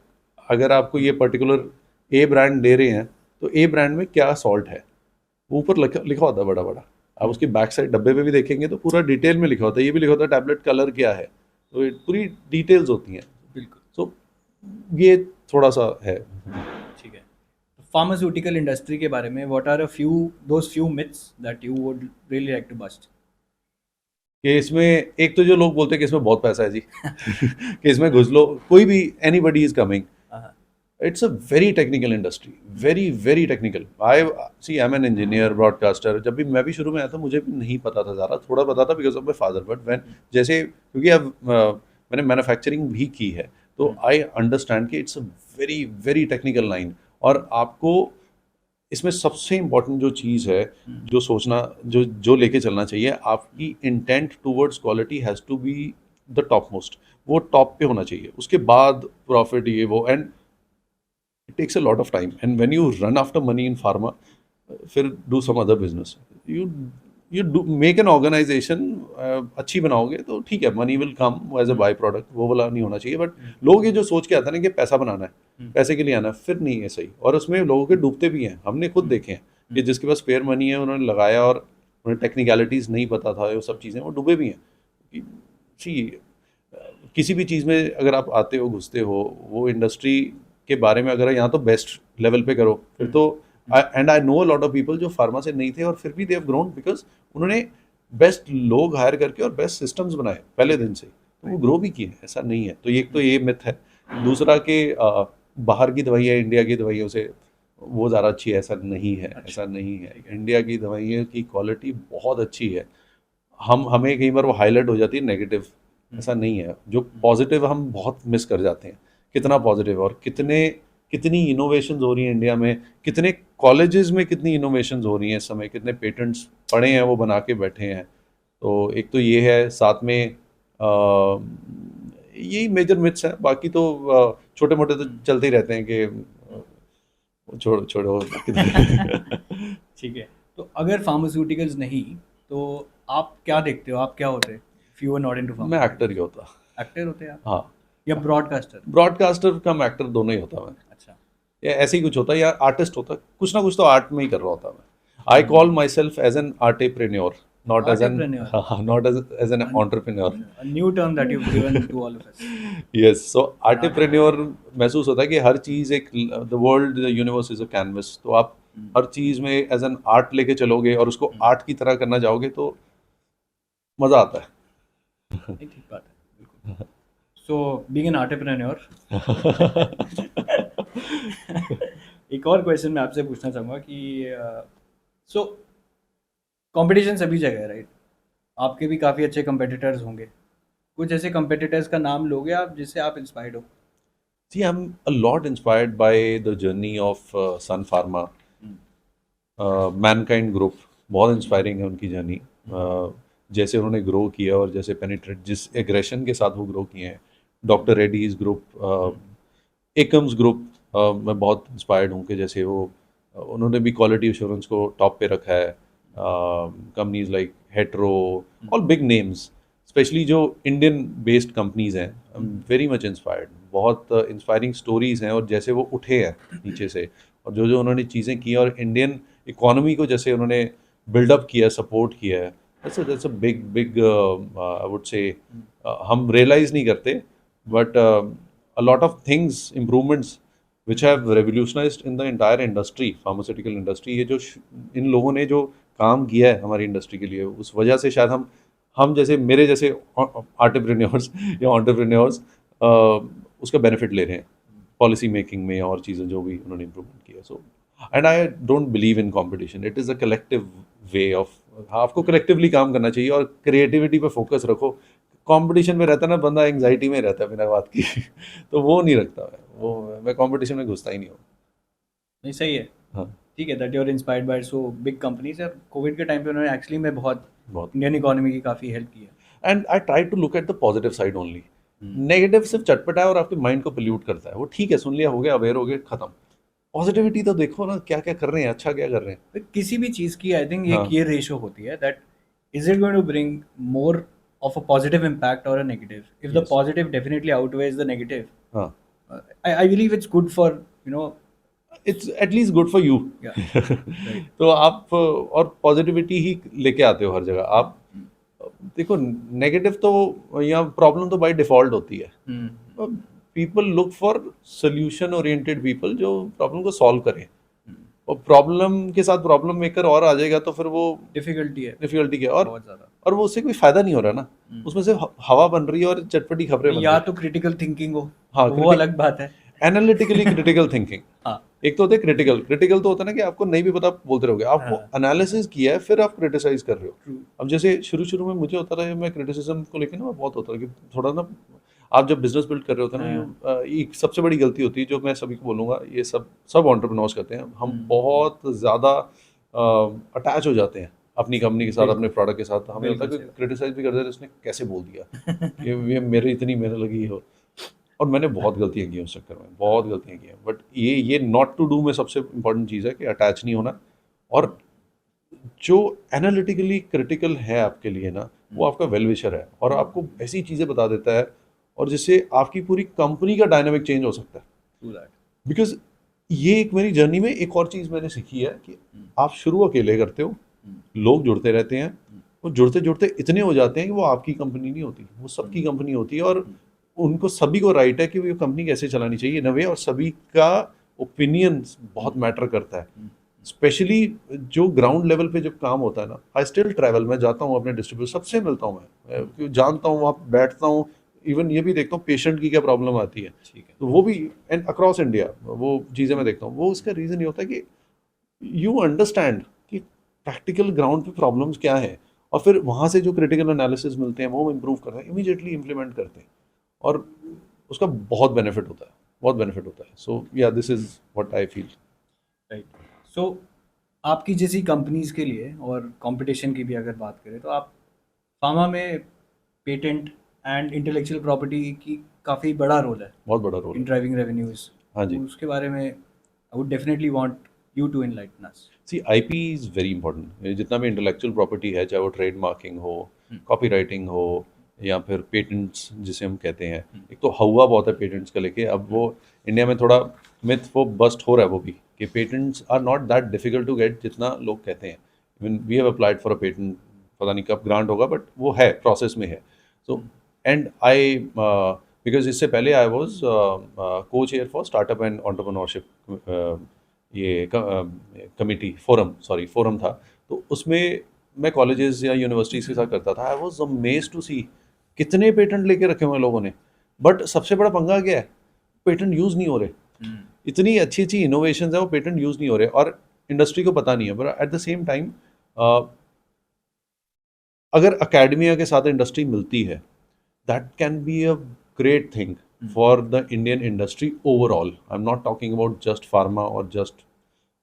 अगर आपको ये पर्टिकुलर ए ब्रांड दे रहे हैं, तो ए ब्रांड में क्या सॉल्ट है, वो ऊपर लिखा होता है बड़ा बड़ा। आप उसकी बैक साइड डब्बे पे भी देखेंगे तो पूरा डिटेल में लिखा होता है, ये भी लिखा होता है टैबलेट कलर क्या है, तो ये पूरी डिटेल्स होती हैं। बिल्कुल। सो ये थोड़ा सा है। ठीक है। फार्मास्यूटिकल इंडस्ट्री के बारे में what are a few those few myths that you would really like to bust? कि इसमें एक तो जो लोग बोलते हैं कि इसमें बहुत पैसा है जी कि इसमें घुस लो, कोई भी anybody is coming. It's a very technical industry, very very technical. I am an engineer broadcaster. जब भी मैं भी शुरू में आया था मुझे भी नहीं पता था ज़्यादा, थोड़ा पता था because of my father, but when जैसे क्योंकि अब मैंने मैन्युफैक्चरिंग भी की है, तो आई अंडरस्टैंड कि it's a very very technical line. और आपको इसमें सबसे इम्पोर्टेंट जो चीज़ है, जो सोचना, जो जो लेके चलना चाहिए, आपकी intent towards quality has to be the topmost. वो टॉप पे होना चाहिए, उसके बाद प्रॉफिट ये वो, and it takes a lot of time, and when you run after money in pharma, फिर do some other business, you you do make an organization, अच्छी बनाओगे तो ठीक है, money will come as a by product, वो वाला नहीं होना चाहिए। बट लोग ये जो सोच के आता है ना कि पैसा बनाना है, पैसे के लिए आना है, फिर नहीं है सही। और उसमें लोगों के डूबते भी हैं, हमने खुद देखे हैं कि जिसके पास स्पेयर मनी है उन्होंने लगाया और उन्हें टेक्निकलिटीज़ नहीं पता था, वो सब चीज़ें, वो डूबे भी हैं। सी किसी भी चीज़ में अगर आप आते हो, घुसते हो, वो इंडस्ट्री के बारे में अगर यहाँ तो बेस्ट लेवल पे करो, फिर तो and I know a lot of people जो फार्मा से नहीं थे और फिर भी दे हैव ग्रोन बिकॉज उन्होंने बेस्ट लोग हायर करके और बेस्ट सिस्टम्स बनाए पहले दिन से, तो वो ग्रो भी किए। ऐसा नहीं है। तो एक तो ये मिथ है। दूसरा कि बाहर की दवाइयाँ इंडिया की दवाइयों से वो ज़्यादा अच्छी है, ऐसा नहीं है। ऐसा नहीं है। इंडिया की दवाइयों की क्वालिटी बहुत अच्छी है। हमें कई बार वो हाईलाइट हो जाती है नेगेटिव, ऐसा नहीं है। जो पॉजिटिव हम बहुत मिस कर जाते हैं, कितना पॉजिटिव और कितनी इनोवेशंस हो रही हैं इंडिया में, कितने कॉलेजेस में कितनी इनोवेशंस हो रही हैं इस समय, कितने पेटेंट्स पड़े हैं वो बना के बैठे हैं। तो एक तो ये है, साथ में यही मेजर मिथ्स हैं। बाकी तो छोटे मोटे तो चलते ही रहते हैं कि छोड़ो छोड़ो ठीक है। तो अगर फार्मास्यूटिकल्स नहीं, तो आप क्या देखते हो? आप क्या होते? If you are not into मैं एक्टर ही होता। एक्टर होते हैं आप? हाँ, या ब्रॉडकास्टर? ब्रॉडकास्टर कम एक्टर दोनों ही होता मैं, अच्छा। या ऐसे ही कुछ होता है, या आर्टिस्ट होता, कुछ ना कुछ तो आर्ट में ही कर रहा होता मैं। I call myself as an artepreneur, not as an Entrepreneur. Not as an entrepreneur. A new term that you've given to all of us. Yes, so artepreneur महसूस होता है कि हर चीज़ एक, the world the universe is a canvas. तो आप हर चीज़ में एज एन आर्ट लेके चलोगे और उसको आर्ट की तरह करना चाहोगे तो मज़ा आता है। नहीं, ठीक बात है, बिल्कुल। सो बीइंग एन एंटरप्रेन्योर, एक और क्वेश्चन मैं आपसे पूछना चाहूँगा कि सो कंपटीशन सभी जगह है, राइट? आपके भी काफ़ी अच्छे कंपेटिटर्स होंगे। कुछ ऐसे कंपेटिटर्स का नाम लोगे आप जिससे आप इंस्पायर्ड हो? See, I'm a lot inspired by the journey of Sun Pharma. Mankind group बहुत इंस्पायरिंग है उनकी जर्नी। जैसे उन्होंने ग्रो किया और जैसे पेनिट्रेट, जिस एग्रेशन के साथ वो ग्रो किए हैं। Doctor Reddy's group, Akums group, मैं बहुत इंस्पायर्ड हूँ कि जैसे वो उन्होंने भी क्वालिटी एश्योरेंस को टॉप पे रखा है। Companies like hetero, all big names, specially जो इंडियन बेस्ड कंपनीज हैं, I am very much inspired. बहुत इंस्पायरिंग स्टोरीज हैं और जैसे वो उठे हैं नीचे से और जो जो उन्होंने चीज़ें की और इंडियन इकोनॉमी को जैसे उन्होंने बिल्डअप किया, सपोर्ट किया है, that's a big big I would से, हम रियलाइज नहीं करते, but a lot of things, improvements which have revolutionized in the entire industry, pharmaceutical industry। ये जो इन लोगों ने जो काम किया है हमारी इंडस्ट्री के लिए, उस वजह से शायद हम जैसे मेरे जैसे आर्टिप्रेन्योर्स या एंटरप्रेन्योर्स उसका बेनिफिट ले रहे हैं पॉलिसी मेकिंग में और चीज़ें जो भी उन्होंने इम्प्रूवमेंट किया। So and I don't believe in competition, it is a collective way of, आपको कलेक्टिवली काम करना चाहिए और क्रिएटिविटी पे फोकस रखो। कंपटीशन में रहता है ना बंदा, एंग्जाइटी में रहता है बिना बात की तो वो नहीं रखता मैं कंपटीशन में घुसता ही नहीं हूँ। नहीं सही है। हाँ, ठीक है, that you are inspired by so big companies. और कोविड के टाइम पे उन्होंने एक्चुअली में बहुत बहुत। इंडियन इकोनॉमी की काफ़ी हेल्प की है। And I try to look at the positive side only. Hmm. Negative सिर्फ चटपटा है और आपके माइंड को पोल्यूट करता है, वो ठीक है, सुन लिया, हो गया, अवेयर हो गए, खत्म। पॉजिटिविटी तो देखो ना, क्या क्या कर रहे हैं, अच्छा क्या कर रहे हैं। तो किसी भी चीज़ की आई थिंक एक हाँ, ये रेशो होती है that is it going to bring more of a positive impact और a negative. If the yes, positive definitely outweighs the negative, हाँ, I believe it's good for you know. It's at least good for you. Yeah right. तो आप और पॉजिटिविटी ही लेके आते हो हर जगह आप। देखो, नेगेटिव तो या प्रॉब्लम तो बाय डिफॉल्ट होती है। People look for solution oriented people जो प्रॉब्लम को सॉल्व करें, और प्रॉब्लम के साथ प्रॉब्लम मेकर और आ जाएगा तो फिर वो डिफिकल्टी है डिफिकल्टी क्या है। बहुत ज़्यादा। और वो उससे कोई फायदा नहीं हो रहा ना, उसमें से हवा बन रही है और चटपटी खबरें बन रही या है। तो क्रिटिकल थिंकिंग हो हाँ, तो वो अलग बात है। Analytically critical thinking. हाँ एक तो होता है क्रिटिकल, क्रिटिकल तो होता है ना कि आपको नहीं भी पता, आप बोलते रहोगे, आपको हाँ एनालिसिस किया है फिर आप क्रिटिसाइज कर रहे हो। ट्रू। अब जैसे शुरू शुरू में मुझे होता था, मैं क्रिटिसिज्म को लेकर ना बहुत होता था कि थोड़ा ना, आप जब बिजनेस बिल्ड कर रहे होते हैं ना, हाँ। एक सबसे बड़ी गलती होती है जो मैं सभी को बोलूंगा, ये सब सब एंटरप्रेन्योर्स करते हैं, हम बहुत ज़्यादा अटैच हो जाते हैं अपनी कंपनी के साथ, अपने बिल्कुल प्रोडक्ट के साथ। हमें होता बिल्कुल है कि सही क्रिटिसाइज भी करते हैं, इसने कैसे बोल दिया, ये मेरी इतनी मेहनत लगी हो। और मैंने बहुत गलतियाँ की हैं उस चक्कर में, बहुत गलतियाँ की हैं, बट ये नॉट टू डू में सबसे इंपॉर्टेंट चीज़ है कि अटैच नहीं होना। और जो एनालिटिकली क्रिटिकल है आपके लिए ना, वो आपका वेल विशर है और आपको ऐसी चीज़ें बता देता है और जिससे आपकी पूरी कंपनी का डायनामिक चेंज हो सकता है। True that. बिकॉज ये एक मेरी जर्नी में एक और चीज़ मैंने सीखी है कि आप शुरू अकेले करते हो, लोग जुड़ते रहते हैं, वो जुड़ते जुड़ते इतने हो जाते हैं कि वो आपकी कंपनी नहीं होती, वो सबकी कंपनी होती है। और उनको सभी को राइट है कि वो कंपनी कैसे चलानी चाहिए इन अ वे, और सभी का ओपिनियन बहुत मैटर करता है। स्पेशली जो ग्राउंड लेवल पे जब काम होता है ना, आई स्टिल ट्रैवल, मैं जाता हूँ अपने डिस्ट्रीब्यूटर सबसे मिलता हूँ, मैं जानता हूँ, वहाँ बैठता हूँ, इवन ये भी देखता हूँ पेशेंट की क्या प्रॉब्लम आती है, ठीक है। तो वो भी एंड अक्रॉस इंडिया वो चीज़ें मैं देखता हूँ। वो उसका रीज़न ये होता है कि यू अंडरस्टैंड कि प्रैक्टिकल ग्राउंड पे प्रॉब्लम्स क्या है, और फिर वहाँ से जो क्रिटिकल एनालिसिस मिलते हैं वो इम्प्रूव करते हैं, इमीडिएटली इम्प्लीमेंट करते हैं, और उसका बहुत बेनिफिट होता है, बहुत बेनिफिट होता है। So yeah this is what I feel. Right. So आपकी जैसी कंपनीज के लिए और कंपटीशन की भी अगर बात करें तो आप फार्मा में पेटेंट एंड इंटेलेक्चुअल प्रॉपर्टी की काफ़ी बड़ा रोल है बहुत बड़ा रोल इन है। Driving revenues. हाँ जी। उसके बारे में I would definitely want you to enlighten us. See, IP is very important. जितना भी इंटेलेक्चुअल प्रॉपर्टी है, चाहे वो ट्रेड मार्किंग हो, कॉपी राइटिंग हो, या फिर पेटेंट्स जिसे हम कहते हैं, एक तो हवा बहुत है पेटेंट्स का लेके। अब वो इंडिया में थोड़ा मिथ वो बस्ट हो रहा है वो भी, कि patents are not that difficult to get जितना लोग कहते हैं। Even we have applied for a patent, पता नहीं कब ग्रांट होगा, बट वो है, प्रोसेस में है। सो एंड आई बिकॉज इससे पहले आई वॉज को chair for startup and entrepreneurship, ये कमिटी फोरम, सॉरी फोरम था। तो उसमें मैं कॉलेजेस या यूनिवर्सिटीज़ के साथ करता था। आई वाज अमेज्ड टू सी कितने पेटेंट लेके रखे हुए हैं लोगों ने, बट सबसे बड़ा पंगा क्या है, पेटेंट यूज़ नहीं हो रहे। इतनी अच्छी अच्छी इनोवेशन है, वो पेटेंट यूज़ नहीं हो रहे और इंडस्ट्री को पता नहीं है। But at the same time अगर अकेडमिया के साथ इंडस्ट्री मिलती है, that can be a great thing for the Indian industry overall. I am not talking about just pharma और जस्ट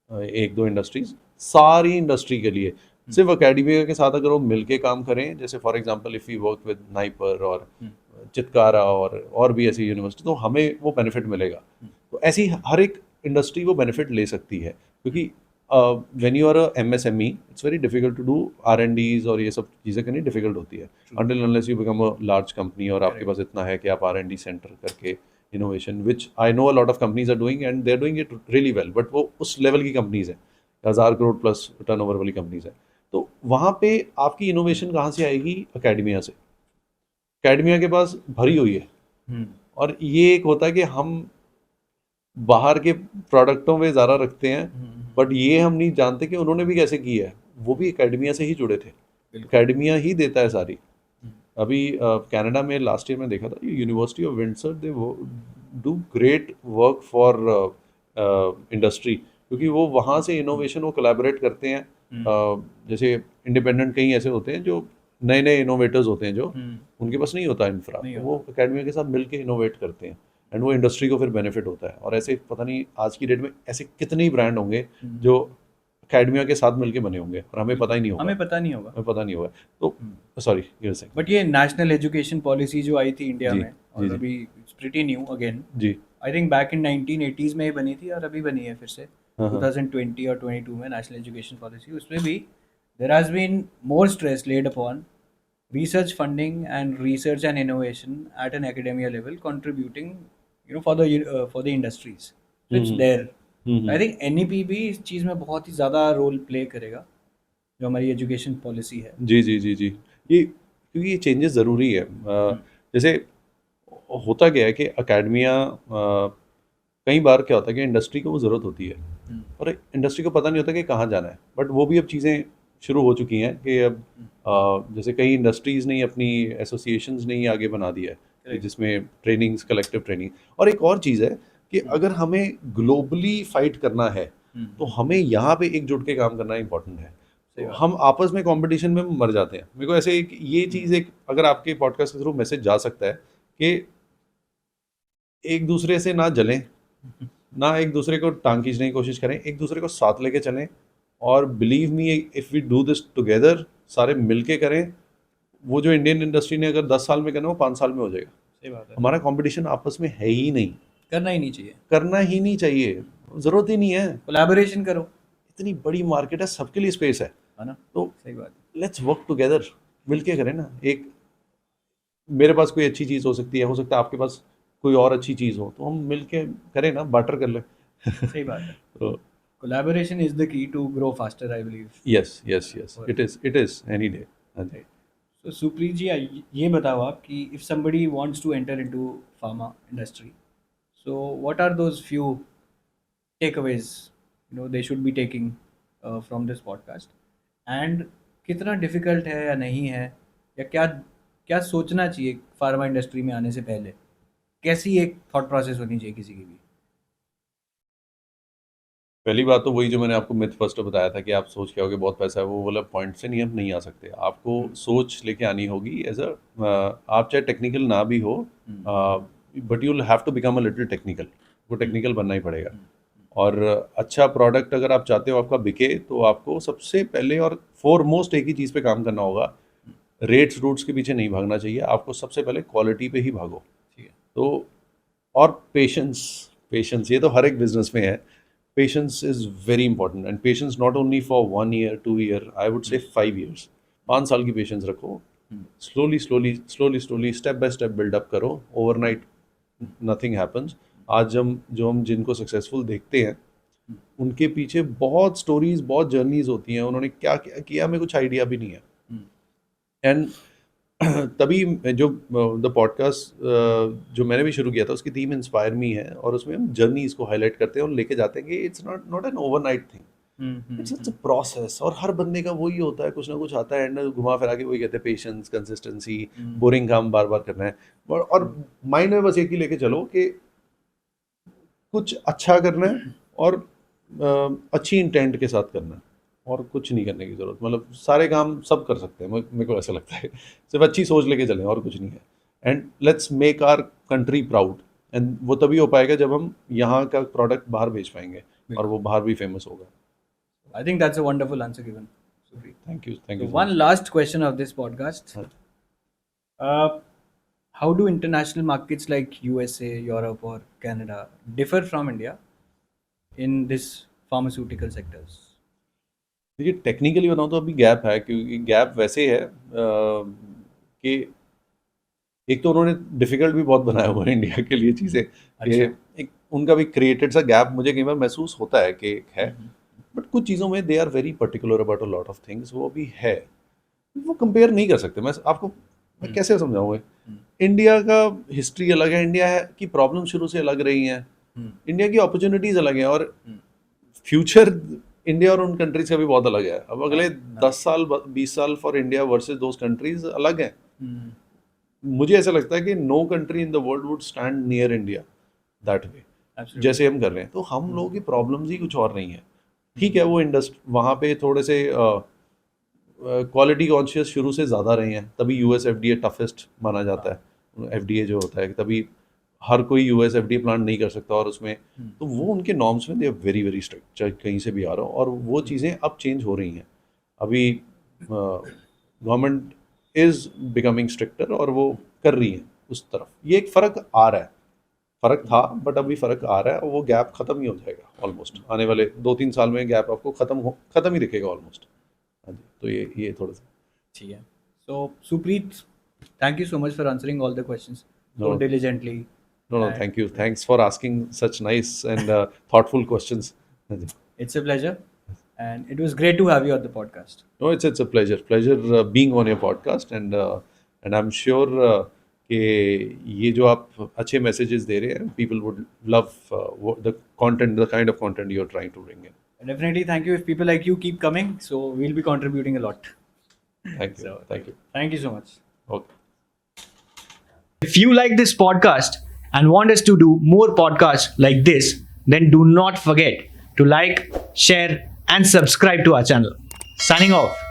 एक दो इंडस्ट्रीज, सारी इंडस्ट्री के लिए। सिर्फ अकेडमिया के साथ अगर वो मिलके काम करें, जैसे for example if you work with NIPER और चितकारा और भी ऐसी यूनिवर्सिटी, तो हमें वो बेनिफिट मिलेगा। तो ऐसी हर एक इंडस्ट्री वो बेनिफिट ले सकती है, क्योंकि when you are a MSME it's very difficult to do R&Ds, और ये सब चीज़ें करनी डिफिकल्ट होती है until unless you become a large company और आपके पास इतना है कि आप R&D सेंटर करके innovation, which I know a lot of companies are doing and they are doing it really well, but वो उस लेवल की कंपनीज है, 1000 करोड़ प्लस टर्नओवर वाली कंपनीज है। तो वहाँ पे आपकी इनोवेशन कहाँ से आएगी? अकेडमिया से। अकेडमिया के पास भरी हुई है। और ये एक होता है कि हम बाहर के प्रोडक्टों में ज़्यादा रखते हैं, बट ये हम नहीं जानते कि उन्होंने भी कैसे किया है। वो भी एकेडमिया से ही जुड़े थे, एकेडमिया ही देता है सारी। अभी कनाडा में लास्ट ईयर में देखा था, यूनिवर्सिटी ऑफ विंडसर, दे वो do great work for industry, क्योंकि वो वहाँ से इनोवेशन वो कोलैबोरेट करते हैं। जैसे इंडिपेंडेंट कई ऐसे होते हैं जो नए नए इनोवेटर्स होते हैं जो हम्म, उनके पास नहीं होता इंफ्रा, नहीं तो वो अकेडमिया के साथ मिलके इनोवेट करते हैं एंड वो इंडस्ट्री को फिर बेनिफिट होता है। और ऐसे पता नहीं आज की डेट में ऐसे कितने ही ब्रांड होंगे जो अकेडमिया के साथ मिलके बने होंगे और हमें पता ही नहीं होगा, हमें पता नहीं होगा। हमें पता नहीं होगा। तो सॉरी ये से बट ये नेशनल एजुकेशन पॉलिसी जो आई थी इंडिया जी में, जी और जी अभी इट्स प्रीटी न्यू अगेन, जी। I think back in 1980s में ही बनी थी और अभी बनी है फिर से हाँ हाँ 2020 और 22 में नेशनल एजुकेशन पॉलिसी। उसमें भी there has been more stress laid upon research funding and research and innovation at an academia level contributing, you know, for the industries, so it's hmm there. I hmm. think NEP भी इस चीज़ में बहुत ही ज़्यादा रोल प्ले करेगा, जो हमारी एजुकेशन पॉलिसी है। जी जी जी जी। ये क्योंकि ये चेंजेस ज़रूरी है। जैसे होता क्या है कि अकेडमिया कई बार क्या होता है कि इंडस्ट्री को वो ज़रूरत होती है और इंडस्ट्री को पता नहीं होता कि कहाँ जाना है, बट वो भी अब चीज़ें शुरू हो चुकी हैं कि अब जैसे कई इंडस्ट्रीज़ ने अपनी एसोसिएशंस ने ही आगे बना दिया है कि Correct. जिसमें ट्रेनिंग्स, कलेक्टिव ट्रेनिंग। और एक और चीज़ है कि अगर हमें ग्लोबली फाइट करना है तो हमें यहाँ पे एकजुट के काम करना इंपॉर्टेंट है। सही तो बात हम आपस में कंपटीशन में मर जाते हैं। मेरे को ऐसे ये चीज़ एक अगर आपके पॉडकास्ट के थ्रू मैसेज जा सकता है कि एक दूसरे से ना जलें, ना एक दूसरे को टांग खींचने की कोशिश करें, एक दूसरे को साथ लेके चलें। और believe me, if we do this together, सारे मिलके करें, वो जो इंडियन इंडस्ट्री ने अगर 10 साल में करना वो 5 साल में हो जाएगा। सही बात है, हमारा कंपटीशन आपस में है ही नहीं, करना ही नहीं चाहिए। करना ही नहीं चाहिए, ज़रूरत ही नहीं है। कोलैबोरेशन करो, इतनी बड़ी मार्केट है, सबके लिए स्पेस है ना? तो सही बात लेट्स वर्क टुगेदर, मिलके करें ना। एक मेरे पास कोई अच्छी चीज़ हो सकती है, हो सकता है आपके पास कोई और अच्छी चीज़ हो, तो हम मिलके करें ना, बार्टर कर लें। है, सही बात है। तो collaboration is the key to grow faster, I believe. Yes yes yes, it is any day. हाँ जी। So सुप्रीत जी, ये बताओ आप कि if somebody wants to enter into pharma industry, so what are those few takeaways, you know, they should be taking from this podcast, and कितना difficult है या नहीं है, या क्या क्या सोचना चाहिए फार्मा इंडस्ट्री में आने से पहले, कैसी एक थॉट प्रोसेस होनी चाहिए किसी की भी? पहली बात तो वही जो मैंने आपको मिथ फर्स्ट बताया था कि आप सोच के आओगे बहुत पैसा है, वो वाला पॉइंट से नहीं, हम नहीं आ सकते। आपको सोच लेके आनी होगी एज अ, आप चाहे टेक्निकल ना भी हो, but you will have to become a little technical. वो टेक्निकल बनना ही पड़ेगा। और अच्छा प्रोडक्ट अगर आप चाहते हो आपका बिके, तो आपको सबसे पहले और फॉरमोस्ट एक ही चीज़ पे काम करना होगा। रेट्स रूट्स के पीछे नहीं भागना चाहिए आपको, सबसे पहले क्वालिटी पे ही भागो। ठीक है। तो और पेशेंस, पेशेंस ये तो हर एक बिजनेस में है। Patience is very important, and patience not only for 1 year 2 year, I would say 5 years. 5 साल की पेशेंस रखो। Slowly slowly slowly slowly step by step build up करो। Overnight nothing happens. आज हम जिनको सक्सेसफुल देखते हैं उनके पीछे बहुत स्टोरीज, बहुत जर्नीज होती हैं। उन्होंने क्या क्या किया हमें कुछ आइडिया भी नहीं है। एंड तभी जो द पॉडकास्ट जो मैंने भी शुरू किया था, उसकी थीम इंस्पायर मी है, और उसमें हम जर्नीज को हाईलाइट करते हैं और लेके जाते हैं कि it's not not an overnight thing, it's a process. और हर बंदे का वही होता है, कुछ ना कुछ आता है एंड घुमा फिरा के वही कहते हैं पेशेंस, कंसिस्टेंसी, बोरिंग काम बार बार करना है। और माइंड में बस एक ही लेके चलो कि कुछ अच्छा करना है और अच्छी इंटेंट के साथ करना है, और कुछ नहीं करने की ज़रूरत। मतलब सारे काम सब कर सकते हैं, मेरे को ऐसा लगता है। सिर्फ अच्छी सोच लेके चलें और कुछ नहीं है। And let's make our country proud. And वो तभी हो पाएगा जब हम यहाँ का प्रोडक्ट बाहर बेच पाएंगे और वो बाहर भी फेमस होगा। I think that's a wonderful answer given, Supreet. Thank So you so one much. last question of this podcast. Uh, how do international markets like USA, Europe, or Canada differ from India in this pharmaceutical sectors? देखिए टेक्निकली बताऊँ तो अभी गैप है, क्योंकि गैप वैसे है कि एक तो उन्होंने डिफिकल्ट भी बहुत बनाया हुआ है इंडिया के लिए चीज़ें कि अच्छा। एक उनका भी क्रिएटेड सा गैप मुझे कई बार महसूस होता है कि है। बट कुछ चीज़ों में they are very particular about a lot of things, वो भी है। वो कंपेयर नहीं कर सकते। मैं कैसे समझाऊँ? इंडिया का हिस्ट्री अलग है, इंडिया की प्रॉब्लम शुरू से अलग रही हैं, इंडिया की अपॉर्चुनिटीज़ अलग हैं, और फ्यूचर इंडिया और उन कंट्रीज का भी बहुत अलग है। अब अगले 10 साल 20 साल for India versus those countries अलग हैं। मुझे ऐसा लगता है कि no country in the world would stand near India that way, Absolutely. जैसे हम कर रहे हैं। तो हम लोगों की प्रॉब्लम्स ही कुछ और नहीं है। ठीक है, वो इंडस्ट्री वहाँ पे थोड़े से क्वालिटी कॉन्शियस शुरू से ज़्यादा रहे हैं, तभी यूएस एफडीए टफेस्ट माना जाता है। एफडीए जो होता है तभी हर कोई यूएस एफडीए प्लांट नहीं कर सकता, और उसमें तो वो उनके नॉर्म्स में they are very very strict, चाहे कहीं से भी आ रहा हो, और वो चीज़ें अब चेंज हो रही हैं। अभी गवर्नमेंट इज़ बिकमिंग स्ट्रिक्टर और वो कर रही है उस तरफ। ये एक फ़र्क आ रहा है, फ़र्क था बट अभी फ़र्क आ रहा है, और वो गैप ख़त्म ही हो जाएगा ऑलमोस्ट। आने वाले 2-3 साल में गैप आपको ख़त्म ही दिखेगा ऑलमोस्ट। हाँ जी, तो ये थोड़ा सा ठीक है. So Supreet, thank you so much for answering all the questions so No. diligently. no, And thank you, thanks for asking such nice and thoughtful questions. हाँ जी. it's a pleasure, and it was great to have you on the podcast. No, it's a pleasure being on your podcast, and I'm sure कि ये जो आप अच्छे messages दे रहे हैं, people would love the content, the kind of content you're trying to bring in. And definitely, thank you if people like you keep coming. So we'll be contributing a lot. Thank you. So Thank you. thank you so much. Okay. If you like this podcast and want us to do more podcasts like this, then do not forget to like, share, and subscribe to our channel. Signing off.